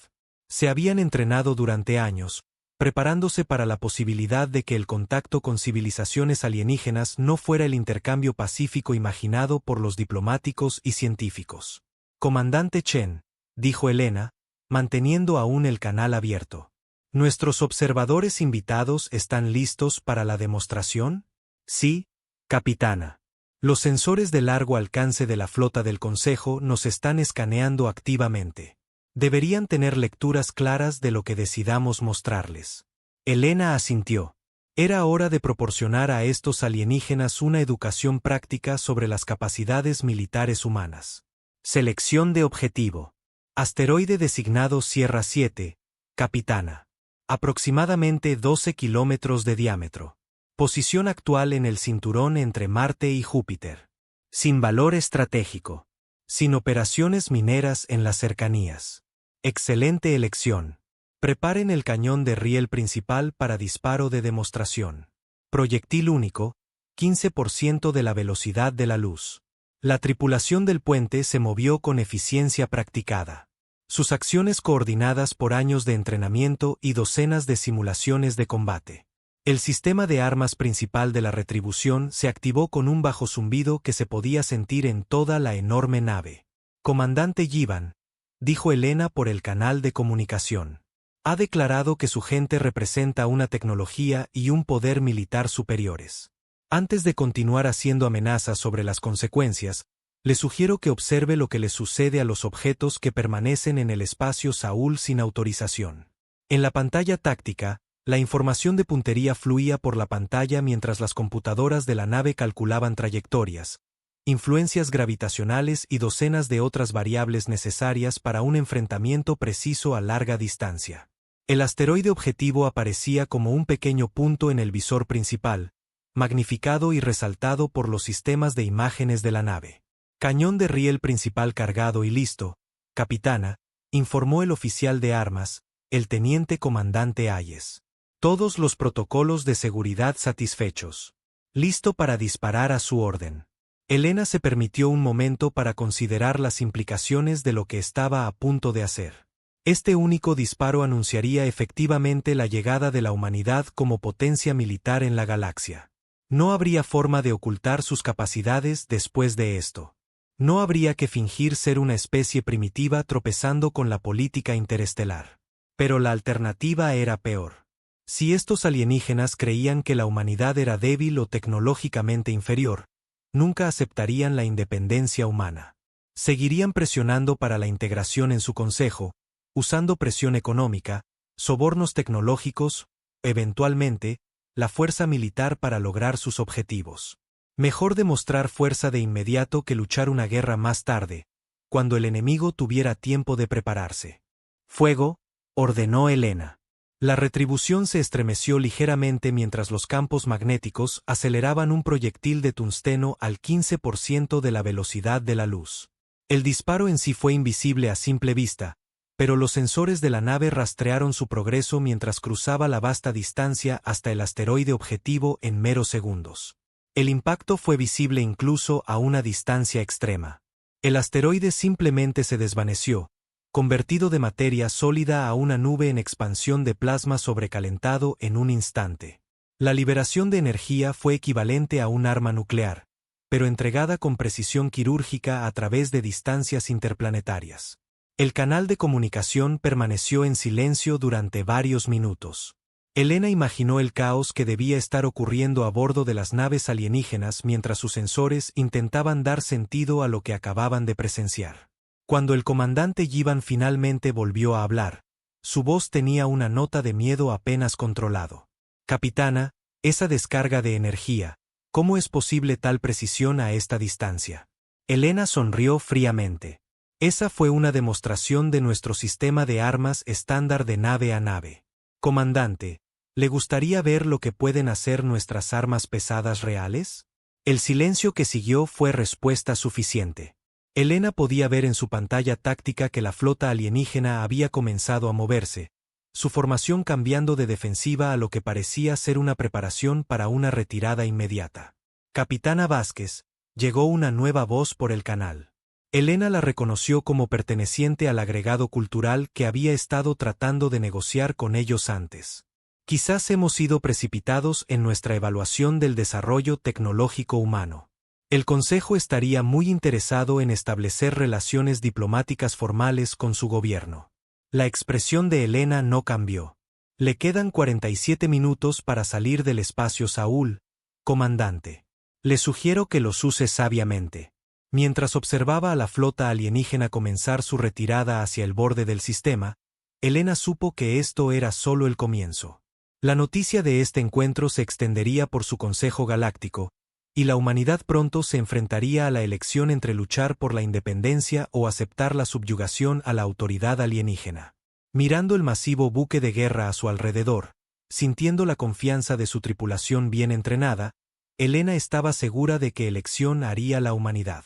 Se habían entrenado durante años, preparándose para la posibilidad de que el contacto con civilizaciones alienígenas no fuera el intercambio pacífico imaginado por los diplomáticos y científicos. Comandante Chen, dijo Elena, manteniendo aún el canal abierto. ¿Nuestros observadores invitados están listos para la demostración? Sí, capitana. Los sensores de largo alcance de la flota del Consejo nos están escaneando activamente. Deberían tener lecturas claras de lo que decidamos mostrarles. Elena asintió. Era hora de proporcionar a estos alienígenas una educación práctica sobre las capacidades militares humanas. Selección de objetivo. Asteroide designado Sierra 7, Capitana. Aproximadamente 12 kilómetros de diámetro. Posición actual en el cinturón entre Marte y Júpiter. Sin valor estratégico. Sin operaciones mineras en las cercanías. Excelente elección. Preparen el cañón de riel principal para disparo de demostración. Proyectil único, 15% de la velocidad de la luz. La tripulación del puente se movió con eficiencia practicada. Sus acciones coordinadas por años de entrenamiento y docenas de simulaciones de combate. El sistema de armas principal de la retribución se activó con un bajo zumbido que se podía sentir en toda la enorme nave. Comandante Yivan, dijo Elena por el canal de comunicación. Ha declarado que su gente representa una tecnología y un poder militar superiores. Antes de continuar haciendo amenazas sobre las consecuencias, le sugiero que observe lo que le sucede a los objetos que permanecen en el espacio Saúl sin autorización. En la pantalla táctica, la información de puntería fluía por la pantalla mientras las computadoras de la nave calculaban trayectorias, influencias gravitacionales y docenas de otras variables necesarias para un enfrentamiento preciso a larga distancia. El asteroide objetivo aparecía como un pequeño punto en el visor principal, magnificado y resaltado por los sistemas de imágenes de la nave. Cañón de riel principal cargado y listo, capitana, informó el oficial de armas, el teniente comandante Hayes. Todos los protocolos de seguridad satisfechos. Listo para disparar a su orden. Elena se permitió un momento para considerar las implicaciones de lo que estaba a punto de hacer. Este único disparo anunciaría efectivamente la llegada de la humanidad como potencia militar en la galaxia. No habría forma de ocultar sus capacidades después de esto. No habría que fingir ser una especie primitiva tropezando con la política interestelar. Pero la alternativa era peor. Si estos alienígenas creían que la humanidad era débil o tecnológicamente inferior, nunca aceptarían la independencia humana. Seguirían presionando para la integración en su consejo, usando presión económica, sobornos tecnológicos, eventualmente, la fuerza militar para lograr sus objetivos. Mejor demostrar fuerza de inmediato que luchar una guerra más tarde, cuando el enemigo tuviera tiempo de prepararse. Fuego, ordenó Elena. La retribución se estremeció ligeramente mientras los campos magnéticos aceleraban un proyectil de tungsteno al 15% de la velocidad de la luz. El disparo en sí fue invisible a simple vista, pero los sensores de la nave rastrearon su progreso mientras cruzaba la vasta distancia hasta el asteroide objetivo en meros segundos. El impacto fue visible incluso a una distancia extrema. El asteroide simplemente se desvaneció, convertido de materia sólida a una nube en expansión de plasma sobrecalentado en un instante. La liberación de energía fue equivalente a un arma nuclear, pero entregada con precisión quirúrgica a través de distancias interplanetarias. El canal de comunicación permaneció en silencio durante varios minutos. Elena imaginó el caos que debía estar ocurriendo a bordo de las naves alienígenas mientras sus sensores intentaban dar sentido a lo que acababan de presenciar. Cuando el comandante Yivan finalmente volvió a hablar, su voz tenía una nota de miedo apenas controlado. Capitana, esa descarga de energía, ¿cómo es posible tal precisión a esta distancia? Elena sonrió fríamente. Esa fue una demostración de nuestro sistema de armas estándar de nave a nave. Comandante, ¿le gustaría ver lo que pueden hacer nuestras armas pesadas reales? El silencio que siguió fue respuesta suficiente. Elena podía ver en su pantalla táctica que la flota alienígena había comenzado a moverse, su formación cambiando de defensiva a lo que parecía ser una preparación para una retirada inmediata. Capitana Vázquez, llegó una nueva voz por el canal. Elena la reconoció como perteneciente al agregado cultural que había estado tratando de negociar con ellos antes. Quizás hemos sido precipitados en nuestra evaluación del desarrollo tecnológico humano. El Consejo estaría muy interesado en establecer relaciones diplomáticas formales con su gobierno. La expresión de Elena no cambió. Le quedan 47 minutos para salir del espacio Saúl, comandante. Le sugiero que los use sabiamente. Mientras observaba a la flota alienígena comenzar su retirada hacia el borde del sistema, Elena supo que esto era solo el comienzo. La noticia de este encuentro se extendería por su Consejo Galáctico, y la humanidad pronto se enfrentaría a la elección entre luchar por la independencia o aceptar la subyugación a la autoridad alienígena. Mirando el masivo buque de guerra a su alrededor, sintiendo la confianza de su tripulación bien entrenada, Elena estaba segura de qué elección haría la humanidad.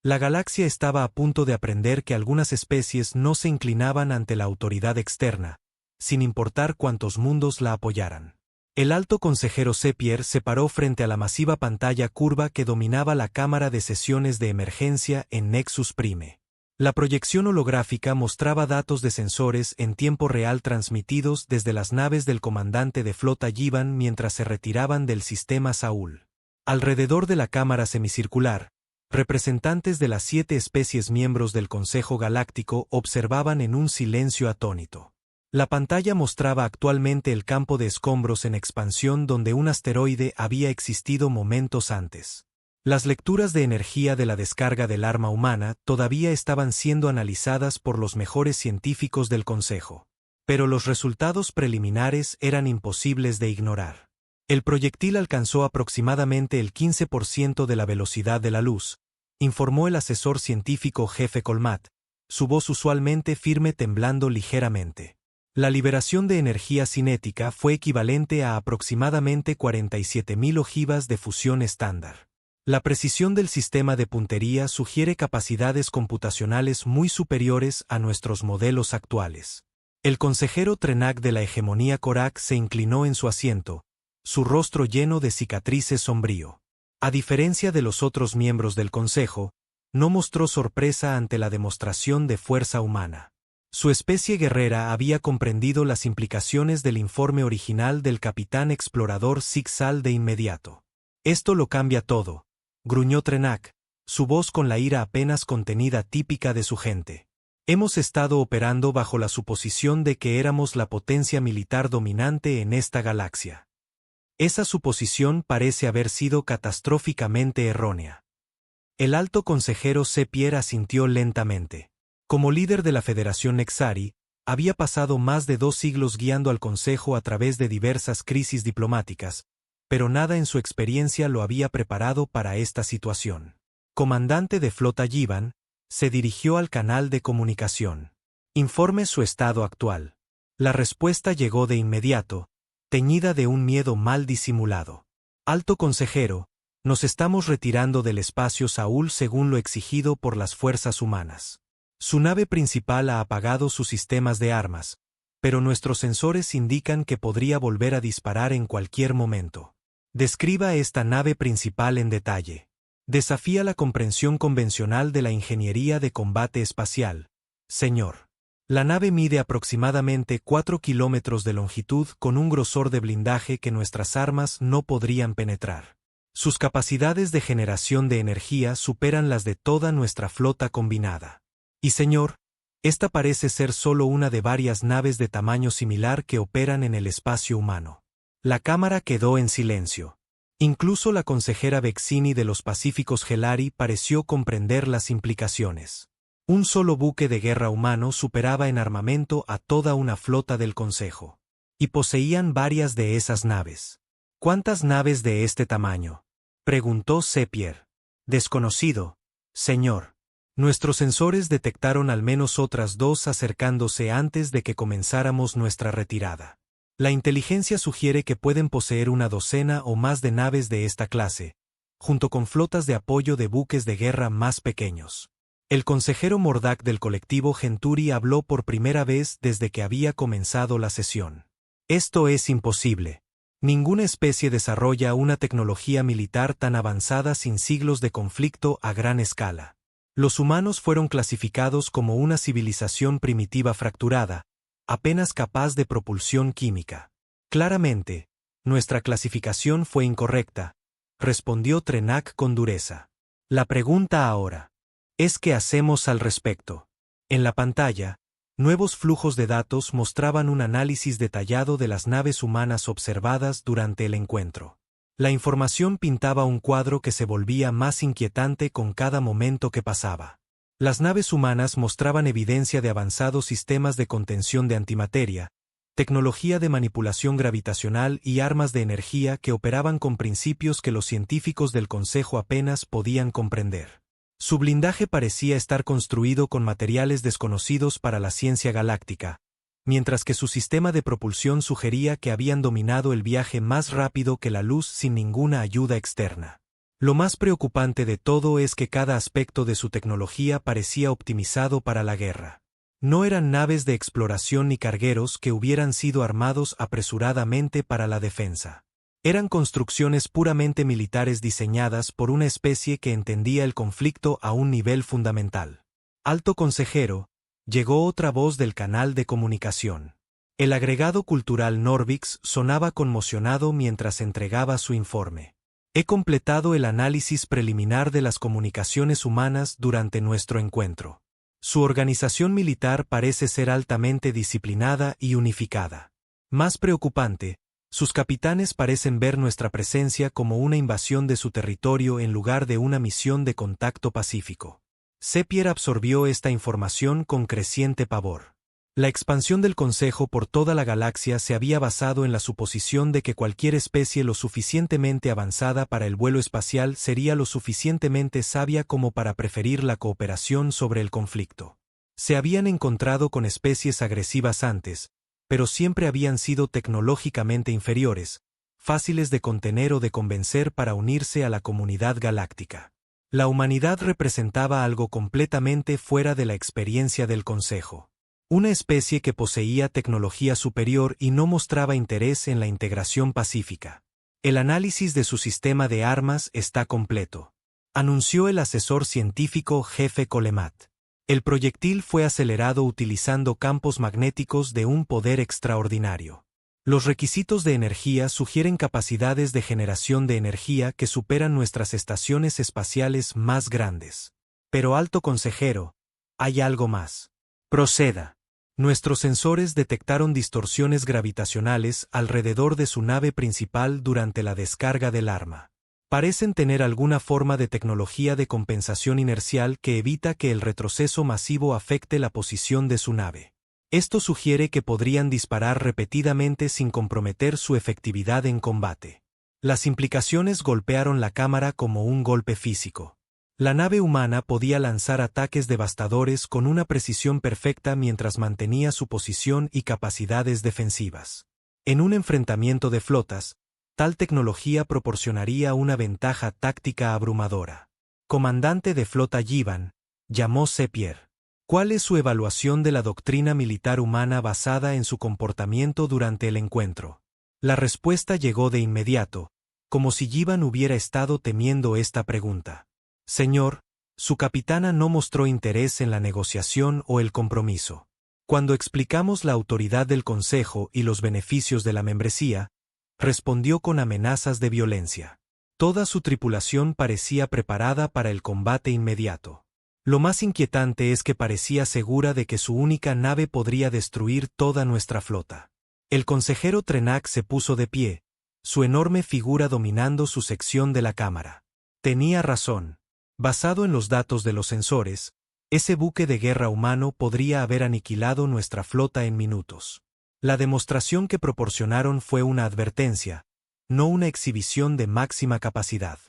La galaxia estaba a punto de aprender que algunas especies no se inclinaban ante la autoridad externa, sin importar cuántos mundos la apoyaran. El alto consejero Sepier se paró frente a la masiva pantalla curva que dominaba la cámara de sesiones de emergencia en Nexus Prime. La proyección holográfica mostraba datos de sensores en tiempo real transmitidos desde las naves del comandante de flota Yivan mientras se retiraban del sistema Saúl. Alrededor de la cámara semicircular, representantes de las 7 especies miembros del Consejo Galáctico observaban en un silencio atónito. La pantalla mostraba actualmente el campo de escombros en expansión donde un asteroide había existido momentos antes. Las lecturas de energía de la descarga del arma humana todavía estaban siendo analizadas por los mejores científicos del Consejo. Pero los resultados preliminares eran imposibles de ignorar. El proyectil alcanzó aproximadamente el 15% de la velocidad de la luz, informó el asesor científico jefe Colmat, su voz usualmente firme temblando ligeramente. La liberación de energía cinética fue equivalente a aproximadamente 47.000 ojivas de fusión estándar. La precisión del sistema de puntería sugiere capacidades computacionales muy superiores a nuestros modelos actuales. El consejero Trenak de la hegemonía Korak se inclinó en su asiento, su rostro lleno de cicatrices sombrío. A diferencia de los otros miembros del Consejo, no mostró sorpresa ante la demostración de fuerza humana. Su especie guerrera había comprendido las implicaciones del informe original del capitán explorador Zig-Zal de inmediato. «Esto lo cambia todo», gruñó Trenak, su voz con la ira apenas contenida típica de su gente. «Hemos estado operando bajo la suposición de que éramos la potencia militar dominante en esta galaxia. Esa suposición parece haber sido catastróficamente errónea». El alto consejero Sepier asintió lentamente. Como líder de la Federación Nexari, había pasado más de 2 siglos guiando al Consejo a través de diversas crisis diplomáticas, pero nada en su experiencia lo había preparado para esta situación. Comandante de flota Yivan, se dirigió al canal de comunicación. «Informe su estado actual». La respuesta llegó de inmediato, teñida de un miedo mal disimulado. «Alto consejero, nos estamos retirando del espacio Saúl según lo exigido por las fuerzas humanas. Su nave principal ha apagado sus sistemas de armas, pero nuestros sensores indican que podría volver a disparar en cualquier momento. Describa esta nave principal en detalle. Desafía la comprensión convencional de la ingeniería de combate espacial, señor. La nave mide aproximadamente 4 kilómetros de longitud con un grosor de blindaje que nuestras armas no podrían penetrar. Sus capacidades de generación de energía superan las de toda nuestra flota combinada. Y señor, esta parece ser solo una de varias naves de tamaño similar que operan en el espacio humano». La cámara quedó en silencio. Incluso la consejera Vexini de los Pacíficos Gelari pareció comprender las implicaciones. Un solo buque de guerra humano superaba en armamento a toda una flota del Consejo. Y poseían varias de esas naves. «¿Cuántas naves de este tamaño?», preguntó Sepier. «Desconocido, señor. Nuestros sensores detectaron al menos otras 2 acercándose antes de que comenzáramos nuestra retirada. La inteligencia sugiere que pueden poseer una docena o más de naves de esta clase, junto con flotas de apoyo de buques de guerra más pequeños». El consejero Mordak del colectivo Genturi habló por primera vez desde que había comenzado la sesión. «Esto es imposible. Ninguna especie desarrolla una tecnología militar tan avanzada sin siglos de conflicto a gran escala. Los humanos fueron clasificados como una civilización primitiva fracturada, apenas capaz de propulsión química. Claramente, nuestra clasificación fue incorrecta», respondió Trenak con dureza. «La pregunta ahora es ¿qué hacemos al respecto?». En la pantalla, nuevos flujos de datos mostraban un análisis detallado de las naves humanas observadas durante el encuentro. La información pintaba un cuadro que se volvía más inquietante con cada momento que pasaba. Las naves humanas mostraban evidencia de avanzados sistemas de contención de antimateria, tecnología de manipulación gravitacional y armas de energía que operaban con principios que los científicos del Consejo apenas podían comprender. Su blindaje parecía estar construido con materiales desconocidos para la ciencia galáctica, mientras que su sistema de propulsión sugería que habían dominado el viaje más rápido que la luz sin ninguna ayuda externa. Lo más preocupante de todo es que cada aspecto de su tecnología parecía optimizado para la guerra. No eran naves de exploración ni cargueros que hubieran sido armados apresuradamente para la defensa. Eran construcciones puramente militares diseñadas por una especie que entendía el conflicto a un nivel fundamental. Alto consejero, llegó otra voz del canal de comunicación. El agregado cultural Norvix sonaba conmocionado mientras entregaba su informe. He completado el análisis preliminar de las comunicaciones humanas durante nuestro encuentro. Su organización militar parece ser altamente disciplinada y unificada. Más preocupante, sus capitanes parecen ver nuestra presencia como una invasión de su territorio en lugar de una misión de contacto pacífico. Sepier absorbió esta información con creciente pavor. La expansión del Consejo por toda la galaxia se había basado en la suposición de que cualquier especie lo suficientemente avanzada para el vuelo espacial sería lo suficientemente sabia como para preferir la cooperación sobre el conflicto. Se habían encontrado con especies agresivas antes, pero siempre habían sido tecnológicamente inferiores, fáciles de contener o de convencer para unirse a la comunidad galáctica. La humanidad representaba algo completamente fuera de la experiencia del Consejo. Una especie que poseía tecnología superior y no mostraba interés en la integración pacífica. El análisis de su sistema de armas está completo, anunció el asesor científico jefe Colemat. El proyectil fue acelerado utilizando campos magnéticos de un poder extraordinario. Los requisitos de energía sugieren capacidades de generación de energía que superan nuestras estaciones espaciales más grandes. Pero alto consejero, hay algo más. Proceda. Nuestros sensores detectaron distorsiones gravitacionales alrededor de su nave principal durante la descarga del arma. Parecen tener alguna forma de tecnología de compensación inercial que evita que el retroceso masivo afecte la posición de su nave. Esto sugiere que podrían disparar repetidamente sin comprometer su efectividad en combate. Las implicaciones golpearon la cámara como un golpe físico. La nave humana podía lanzar ataques devastadores con una precisión perfecta mientras mantenía su posición y capacidades defensivas. En un enfrentamiento de flotas, tal tecnología proporcionaría una ventaja táctica abrumadora. Comandante de flota Yivan, llamó Sepier. ¿Cuál es su evaluación de la doctrina militar humana basada en su comportamiento durante el encuentro? La respuesta llegó de inmediato, como si Yivan hubiera estado temiendo esta pregunta. Señor, su capitana no mostró interés en la negociación o el compromiso. Cuando explicamos la autoridad del Consejo y los beneficios de la membresía, respondió con amenazas de violencia. Toda su tripulación parecía preparada para el combate inmediato. Lo más inquietante es que parecía segura de que su única nave podría destruir toda nuestra flota. El consejero Trenak se puso de pie, su enorme figura dominando su sección de la cámara. Tenía razón. Basado en los datos de los sensores, ese buque de guerra humano podría haber aniquilado nuestra flota en minutos. La demostración que proporcionaron fue una advertencia, no una exhibición de máxima capacidad.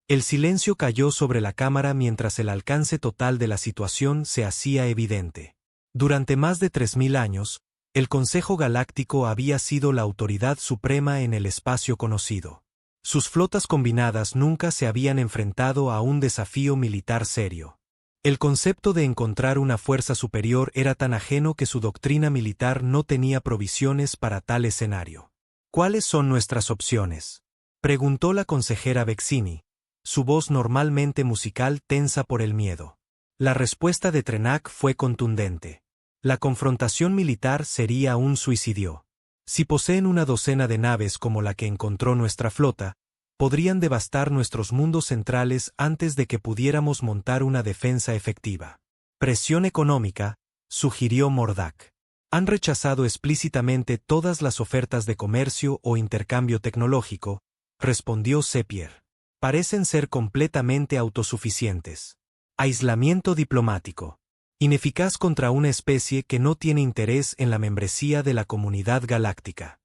El silencio cayó sobre la cámara mientras el alcance total de la situación se hacía evidente. Durante más de 3000 años, el Consejo Galáctico había sido la autoridad suprema en el espacio conocido. Sus flotas combinadas nunca se habían enfrentado a un desafío militar serio. El concepto de encontrar una fuerza superior era tan ajeno que su doctrina militar no tenía provisiones para tal escenario. ¿Cuáles son nuestras opciones?, preguntó la consejera Vexini, su voz normalmente musical tensa por el miedo. La respuesta de Trenak fue contundente. La confrontación militar sería un suicidio. Si poseen una docena de naves como la que encontró nuestra flota, podrían devastar nuestros mundos centrales antes de que pudiéramos montar una defensa efectiva. Presión económica, sugirió Mordak. Han rechazado explícitamente todas las ofertas de comercio o intercambio tecnológico, respondió Sepier. Parecen ser completamente autosuficientes. Aislamiento diplomático. Ineficaz contra una especie que no tiene interés en la membresía de la comunidad galáctica.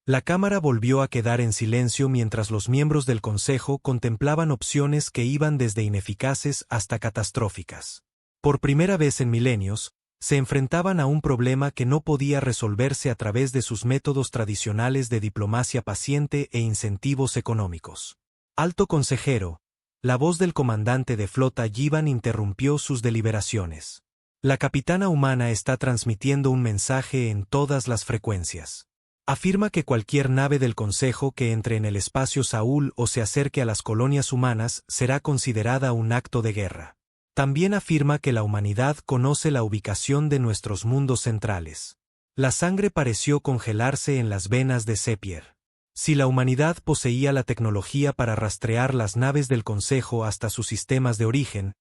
La Cámara volvió a quedar en silencio mientras los miembros del Consejo contemplaban opciones que iban desde ineficaces hasta catastróficas. Por primera vez en milenios, se enfrentaban a un problema que no podía resolverse a través de sus métodos tradicionales de diplomacia paciente e incentivos económicos. Alto consejero, la voz del comandante de flota Yivan interrumpió sus deliberaciones. La capitana humana está transmitiendo un mensaje en todas las frecuencias. Afirma que cualquier nave del Consejo que entre en el espacio Saúl o se acerque a las colonias humanas será considerada un acto de guerra. También afirma que la humanidad conoce la ubicación de nuestros mundos centrales. La sangre pareció congelarse en las venas de Sepier. Si la humanidad poseía la tecnología para rastrear las naves del Consejo hasta sus sistemas de origen,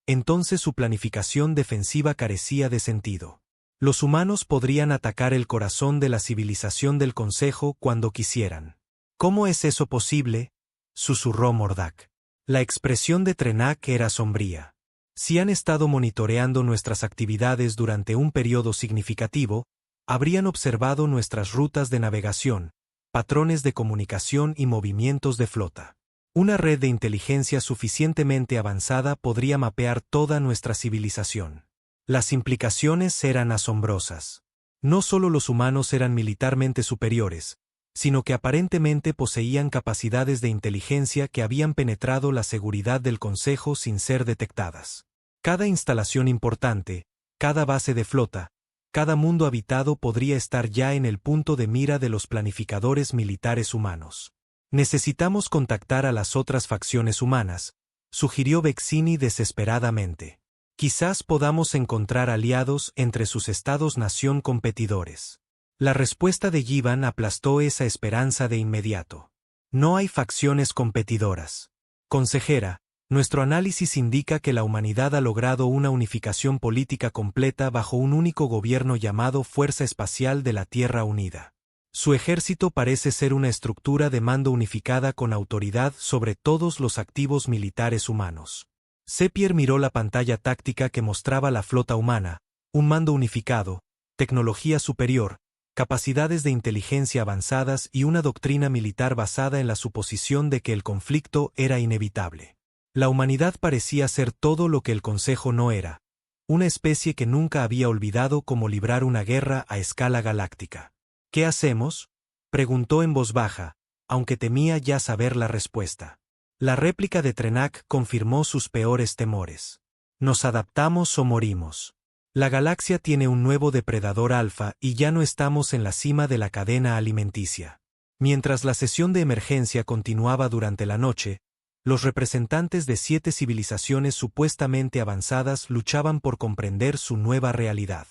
entonces su planificación defensiva carecía de sentido. Los humanos podrían atacar el corazón de la civilización del Consejo cuando quisieran. ¿Cómo es eso posible?, susurró Mordak. La expresión de Trenak era sombría. Si han estado monitoreando nuestras actividades durante un periodo significativo, habrían observado nuestras rutas de navegación, patrones de comunicación y movimientos de flota. Una red de inteligencia suficientemente avanzada podría mapear toda nuestra civilización. Las implicaciones eran asombrosas. No solo los humanos eran militarmente superiores, sino que aparentemente poseían capacidades de inteligencia que habían penetrado la seguridad del Consejo sin ser detectadas. Cada instalación importante, cada base de flota, cada mundo habitado podría estar ya en el punto de mira de los planificadores militares humanos. Necesitamos contactar a las otras facciones humanas, sugirió Vexini desesperadamente. Quizás podamos encontrar aliados entre sus estados-nación competidores. La respuesta de Yivan aplastó esa esperanza de inmediato. No hay facciones competidoras. Consejera, nuestro análisis indica que la humanidad ha logrado una unificación política completa bajo un único gobierno llamado Fuerza Espacial de la Tierra Unida. Su ejército parece ser una estructura de mando unificada con autoridad sobre todos los activos militares humanos. Sepier miró la pantalla táctica que mostraba la flota humana, un mando unificado, tecnología superior, capacidades de inteligencia avanzadas y una doctrina militar basada en la suposición de que el conflicto era inevitable. La humanidad parecía ser todo lo que el Consejo no era, una especie que nunca había olvidado cómo librar una guerra a escala galáctica. ¿Qué hacemos?, preguntó en voz baja, aunque temía ya saber la respuesta. La réplica de Trenak confirmó sus peores temores. Nos adaptamos o morimos. La galaxia tiene un nuevo depredador alfa y ya no estamos en la cima de la cadena alimenticia. Mientras la sesión de emergencia continuaba durante la noche, los representantes de 7 civilizaciones supuestamente avanzadas luchaban por comprender su nueva realidad.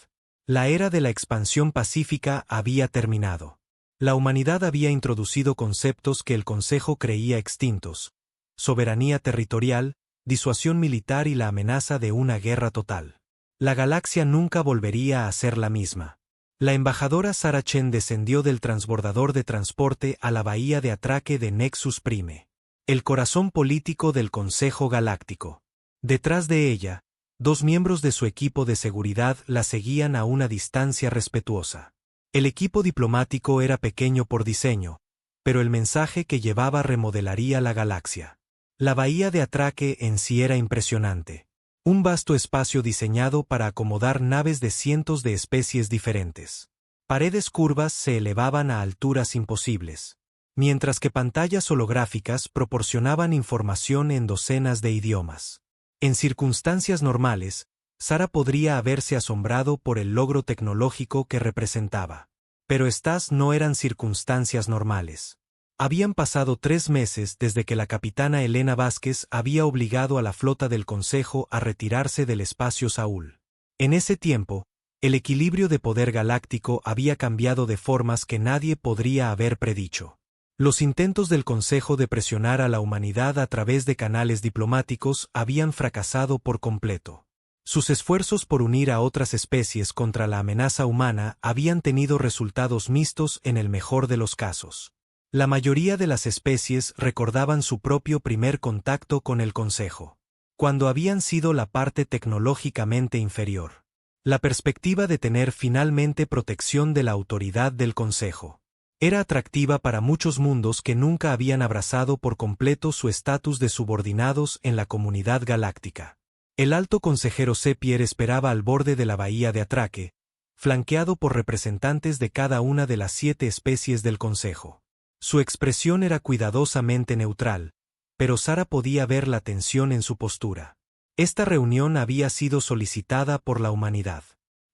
La era de la expansión pacífica había terminado. La humanidad había introducido conceptos que el Consejo creía extintos: soberanía territorial, disuasión militar y la amenaza de una guerra total. La galaxia nunca volvería a ser la misma. La embajadora Sarah Chen descendió del transbordador de transporte a la bahía de atraque de Nexus Prime, el corazón político del Consejo Galáctico. Detrás de ella, 2 miembros de su equipo de seguridad la seguían a una distancia respetuosa. El equipo diplomático era pequeño por diseño, pero el mensaje que llevaba remodelaría la galaxia. La bahía de atraque en sí era impresionante. Un vasto espacio diseñado para acomodar naves de cientos de especies diferentes. Paredes curvas se elevaban a alturas imposibles, mientras que pantallas holográficas proporcionaban información en docenas de idiomas. En circunstancias normales, Sarah podría haberse asombrado por el logro tecnológico que representaba. Pero estas no eran circunstancias normales. Habían pasado 3 meses desde que la capitana Elena Vázquez había obligado a la flota del Consejo a retirarse del espacio Saúl. En ese tiempo, el equilibrio de poder galáctico había cambiado de formas que nadie podría haber predicho. Los intentos del Consejo de presionar a la humanidad a través de canales diplomáticos habían fracasado por completo. Sus esfuerzos por unir a otras especies contra la amenaza humana habían tenido resultados mixtos en el mejor de los casos. La mayoría de las especies recordaban su propio primer contacto con el Consejo, cuando habían sido la parte tecnológicamente inferior. La perspectiva de tener finalmente protección de la autoridad del Consejo era atractiva para muchos mundos que nunca habían abrazado por completo su estatus de subordinados en la comunidad galáctica. El alto consejero Sepier esperaba al borde de la bahía de Atraque, flanqueado por representantes de cada una de las 7 especies del Consejo. Su expresión era cuidadosamente neutral, pero Sara podía ver la tensión en su postura. Esta reunión había sido solicitada por la humanidad,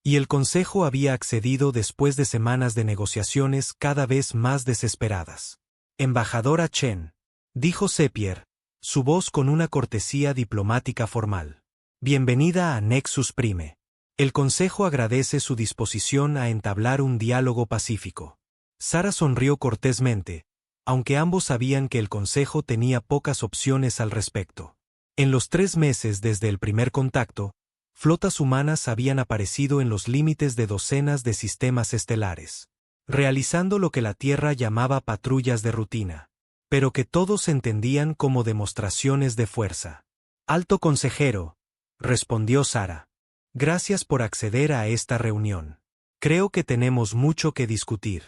y el Consejo había accedido después de semanas de negociaciones cada vez más desesperadas. Embajadora Chen, dijo Sepier, su voz con una cortesía diplomática formal. Bienvenida a Nexus Prime. El Consejo agradece su disposición a entablar un diálogo pacífico. Sara sonrió cortésmente, aunque ambos sabían que el Consejo tenía pocas opciones al respecto. En los 3 meses desde el primer contacto, flotas humanas habían aparecido en los límites de docenas de sistemas estelares, realizando lo que la Tierra llamaba patrullas de rutina, pero que todos entendían como demostraciones de fuerza. Alto consejero, respondió Sara. Gracias por acceder a esta reunión. Creo que tenemos mucho que discutir.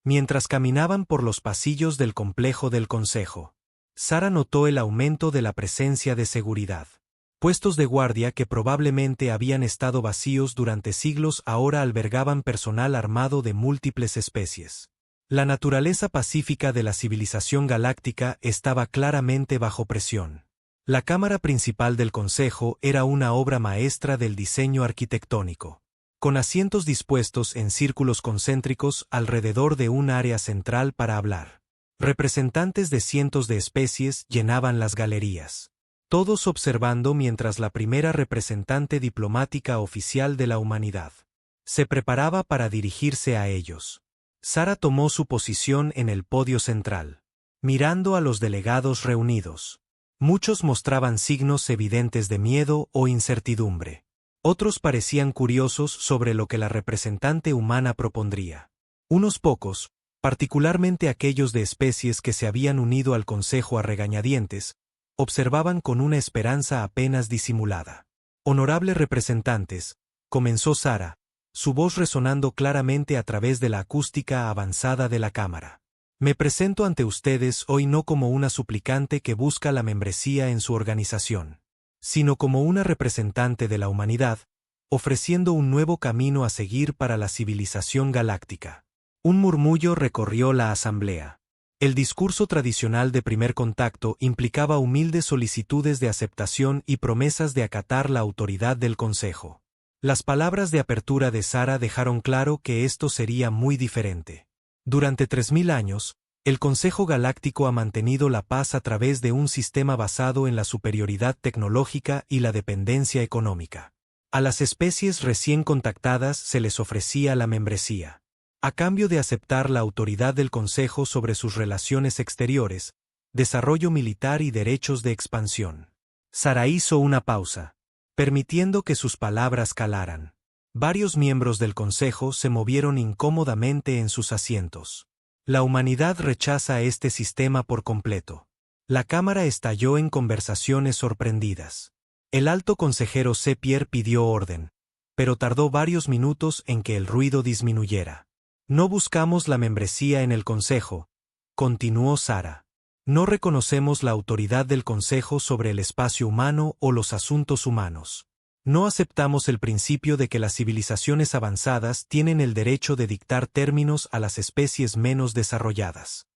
Mientras caminaban por los pasillos del complejo del Consejo, Sara notó el aumento de la presencia de seguridad. Puestos de guardia que probablemente habían estado vacíos durante siglos ahora albergaban personal armado de múltiples especies. La naturaleza pacífica de la civilización galáctica estaba claramente bajo presión. La cámara principal del Consejo era una obra maestra del diseño arquitectónico, con asientos dispuestos en círculos concéntricos alrededor de un área central para hablar. Representantes de cientos de especies llenaban las galerías, todos observando mientras la primera representante diplomática oficial de la humanidad se preparaba para dirigirse a ellos. Sara tomó su posición en el podio central, mirando a los delegados reunidos. Muchos mostraban signos evidentes de miedo o incertidumbre. Otros parecían curiosos sobre lo que la representante humana propondría. Unos pocos, particularmente aquellos de especies que se habían unido al Consejo a regañadientes, observaban con una esperanza apenas disimulada. Honorables representantes, comenzó Sara, su voz resonando claramente a través de la acústica avanzada de la cámara. Me presento ante ustedes hoy no como una suplicante que busca la membresía en su organización, sino como una representante de la humanidad, ofreciendo un nuevo camino a seguir para la civilización galáctica. Un murmullo recorrió la asamblea. El discurso tradicional de primer contacto implicaba humildes solicitudes de aceptación y promesas de acatar la autoridad del Consejo. Las palabras de apertura de Sara dejaron claro que esto sería muy diferente. Durante 3000 años, el Consejo Galáctico ha mantenido la paz a través de un sistema basado en la superioridad tecnológica y la dependencia económica. A las especies recién contactadas se les ofrecía la membresía, a cambio de aceptar la autoridad del Consejo sobre sus relaciones exteriores, desarrollo militar y derechos de expansión. Sara hizo una pausa, permitiendo que sus palabras calaran. Varios miembros del Consejo se movieron incómodamente en sus asientos. La humanidad rechaza este sistema por completo. La cámara estalló en conversaciones sorprendidas. El alto consejero Sepier pidió orden, pero tardó varios minutos en que el ruido disminuyera. No buscamos la membresía en el Consejo, continuó Sara. No reconocemos la autoridad del Consejo sobre el espacio humano o los asuntos humanos. No aceptamos el principio de que las civilizaciones avanzadas tienen el derecho de dictar términos a las especies menos desarrolladas.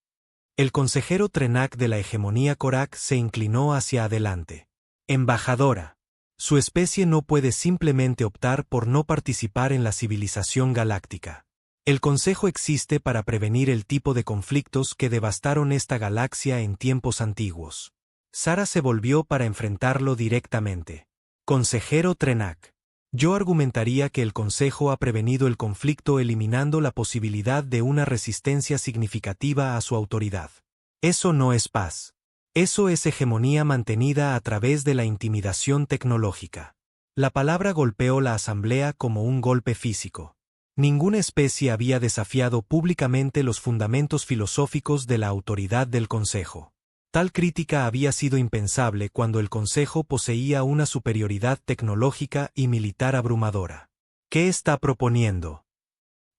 El consejero Trenak de la hegemonía Korak se inclinó hacia adelante. Embajadora, su especie no puede simplemente optar por no participar en la civilización galáctica. El Consejo existe para prevenir el tipo de conflictos que devastaron esta galaxia en tiempos antiguos. Sara se volvió para enfrentarlo directamente. Consejero Trenak, yo argumentaría que el Consejo ha prevenido el conflicto eliminando la posibilidad de una resistencia significativa a su autoridad. Eso no es paz. Eso es hegemonía mantenida a través de la intimidación tecnológica. La palabra golpeó la asamblea como un golpe físico. Ninguna especie había desafiado públicamente los fundamentos filosóficos de la autoridad del Consejo. Tal crítica había sido impensable cuando el Consejo poseía una superioridad tecnológica y militar abrumadora. ¿Qué está proponiendo?,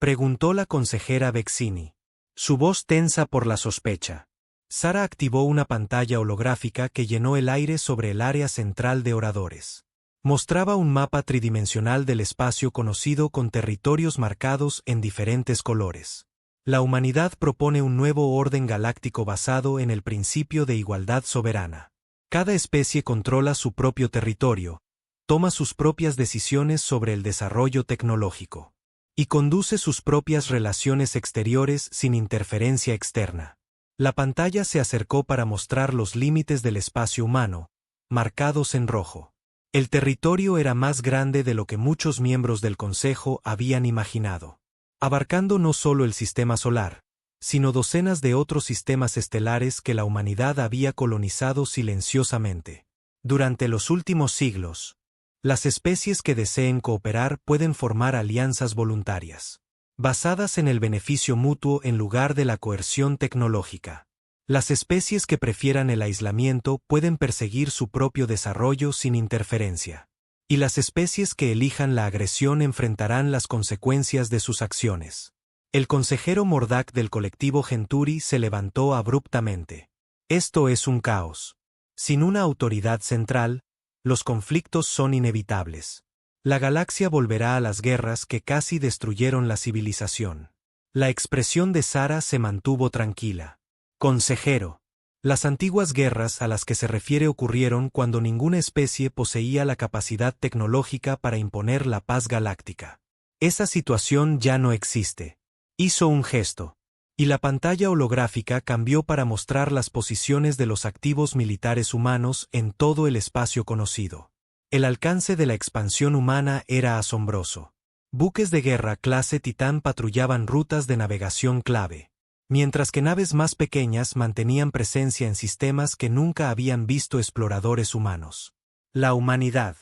preguntó la consejera Vexini, su voz tensa por la sospecha. Sara activó una pantalla holográfica que llenó el aire sobre el área central de oradores. Mostraba un mapa tridimensional del espacio conocido con territorios marcados en diferentes colores. La humanidad propone un nuevo orden galáctico basado en el principio de igualdad soberana. Cada especie controla su propio territorio, toma sus propias decisiones sobre el desarrollo tecnológico y conduce sus propias relaciones exteriores sin interferencia externa. La pantalla se acercó para mostrar los límites del espacio humano, marcados en rojo. El territorio era más grande de lo que muchos miembros del Consejo habían imaginado, abarcando no solo el sistema solar, sino docenas de otros sistemas estelares que la humanidad había colonizado silenciosamente. Durante los últimos siglos, las especies que deseen cooperar pueden formar alianzas voluntarias, basadas en el beneficio mutuo en lugar de la coerción tecnológica. Las especies que prefieran el aislamiento pueden perseguir su propio desarrollo sin interferencia. Y las especies que elijan la agresión enfrentarán las consecuencias de sus acciones. El consejero Mordack del colectivo Genturi se levantó abruptamente. Esto es un caos. Sin una autoridad central, los conflictos son inevitables. La galaxia volverá a las guerras que casi destruyeron la civilización. La expresión de Sara se mantuvo tranquila. Consejero, las antiguas guerras a las que se refiere ocurrieron cuando ninguna especie poseía la capacidad tecnológica para imponer la paz galáctica. Esa situación ya no existe. Hizo un gesto, y la pantalla holográfica cambió para mostrar las posiciones de los activos militares humanos en todo el espacio conocido. El alcance de la expansión humana era asombroso. Buques de guerra clase Titán patrullaban rutas de navegación clave, mientras que naves más pequeñas mantenían presencia en sistemas que nunca habían visto exploradores humanos. La humanidad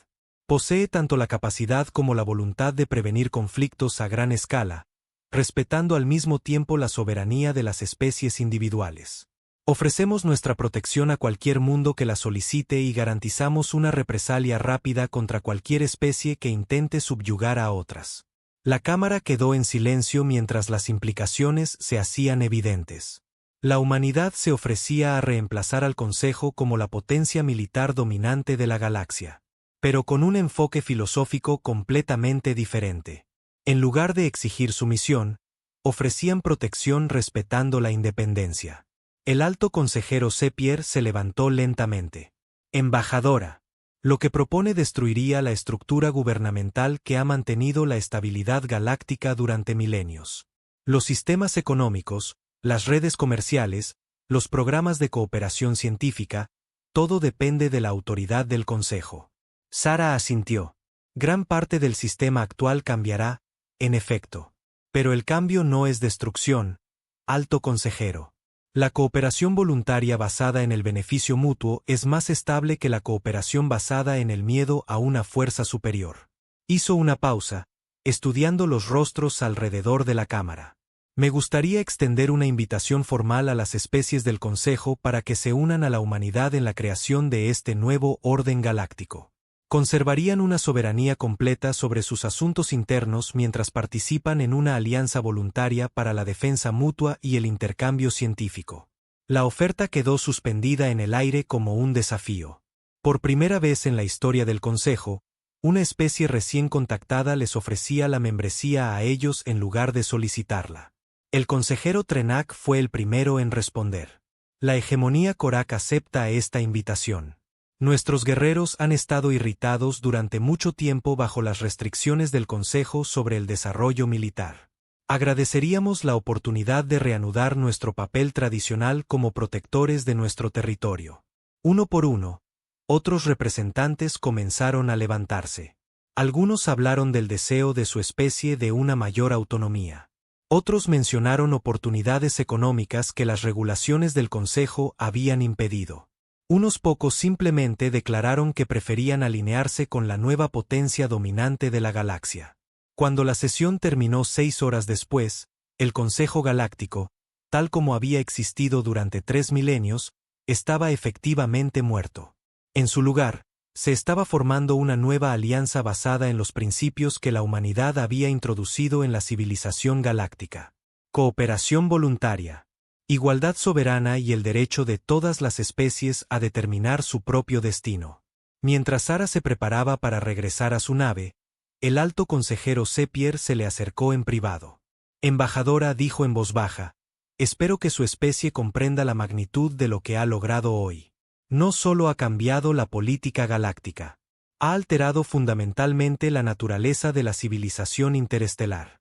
posee tanto la capacidad como la voluntad de prevenir conflictos a gran escala, respetando al mismo tiempo la soberanía de las especies individuales. Ofrecemos nuestra protección a cualquier mundo que la solicite y garantizamos una represalia rápida contra cualquier especie que intente subyugar a otras. La cámara quedó en silencio mientras las implicaciones se hacían evidentes. La humanidad se ofrecía a reemplazar al Consejo como la potencia militar dominante de la galaxia, pero con un enfoque filosófico completamente diferente. En lugar de exigir sumisión, ofrecían protección respetando la independencia. El alto consejero Sepier se levantó lentamente. Embajadora, lo que propone destruiría la estructura gubernamental que ha mantenido la estabilidad galáctica durante milenios. Los sistemas económicos, las redes comerciales, los programas de cooperación científica, todo depende de la autoridad del Consejo. Sara asintió. Gran parte del sistema actual cambiará, en efecto. Pero el cambio no es destrucción, alto consejero. La cooperación voluntaria basada en el beneficio mutuo es más estable que la cooperación basada en el miedo a una fuerza superior. Hizo una pausa, estudiando los rostros alrededor de la cámara. Me gustaría extender una invitación formal a las especies del Consejo para que se unan a la humanidad en la creación de este nuevo orden galáctico. Conservarían una soberanía completa sobre sus asuntos internos mientras participan en una alianza voluntaria para la defensa mutua y el intercambio científico. La oferta quedó suspendida en el aire como un desafío. Por primera vez en la historia del Consejo, una especie recién contactada les ofrecía la membresía a ellos en lugar de solicitarla. El consejero Trenak fue el primero en responder. La hegemonía Korak acepta esta invitación. Nuestros guerreros han estado irritados durante mucho tiempo bajo las restricciones del Consejo sobre el desarrollo militar. Agradeceríamos la oportunidad de reanudar nuestro papel tradicional como protectores de nuestro territorio. Uno por uno, otros representantes comenzaron a levantarse. Algunos hablaron del deseo de su especie de una mayor autonomía. Otros mencionaron oportunidades económicas que las regulaciones del Consejo habían impedido. Unos pocos simplemente declararon que preferían alinearse con la nueva potencia dominante de la galaxia. Cuando la sesión terminó 6 horas después, el Consejo Galáctico, tal como había existido durante 3 milenios, estaba efectivamente muerto. En su lugar, se estaba formando una nueva alianza basada en los principios que la humanidad había introducido en la civilización galáctica. Cooperación voluntaria, igualdad soberana y el derecho de todas las especies a determinar su propio destino. Mientras Sara se preparaba para regresar a su nave, el alto consejero Sepier se le acercó en privado. Embajadora, dijo en voz baja, espero que su especie comprenda la magnitud de lo que ha logrado hoy. No solo ha cambiado la política galáctica, ha alterado fundamentalmente la naturaleza de la civilización interestelar.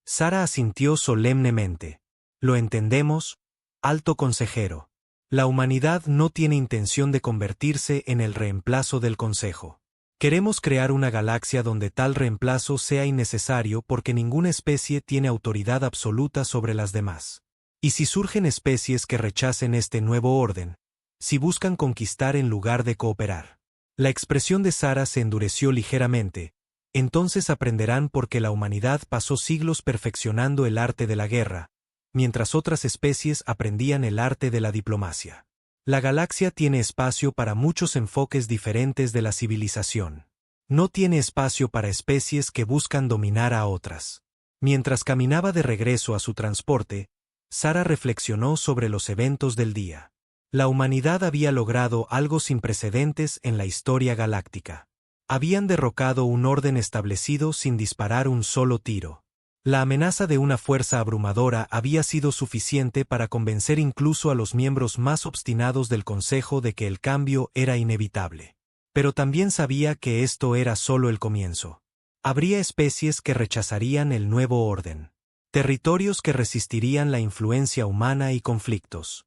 Sara asintió solemnemente. Lo entendemos, alto consejero. La humanidad no tiene intención de convertirse en el reemplazo del Consejo. Queremos crear una galaxia donde tal reemplazo sea innecesario porque ninguna especie tiene autoridad absoluta sobre las demás. Y si surgen especies que rechacen este nuevo orden, si buscan conquistar en lugar de cooperar. La expresión de Sara se endureció ligeramente, entonces aprenderán porque la humanidad pasó siglos perfeccionando el arte de la guerra, mientras otras especies aprendían el arte de la diplomacia. La galaxia tiene espacio para muchos enfoques diferentes de la civilización. No tiene espacio para especies que buscan dominar a otras. Mientras caminaba de regreso a su transporte, Sara reflexionó sobre los eventos del día. La humanidad había logrado algo sin precedentes en la historia galáctica. Habían derrocado un orden establecido sin disparar un solo tiro. La amenaza de una fuerza abrumadora había sido suficiente para convencer incluso a los miembros más obstinados del Consejo de que el cambio era inevitable. Pero también sabía que esto era solo el comienzo. Habría especies que rechazarían el nuevo orden. Territorios que resistirían la influencia humana y conflictos.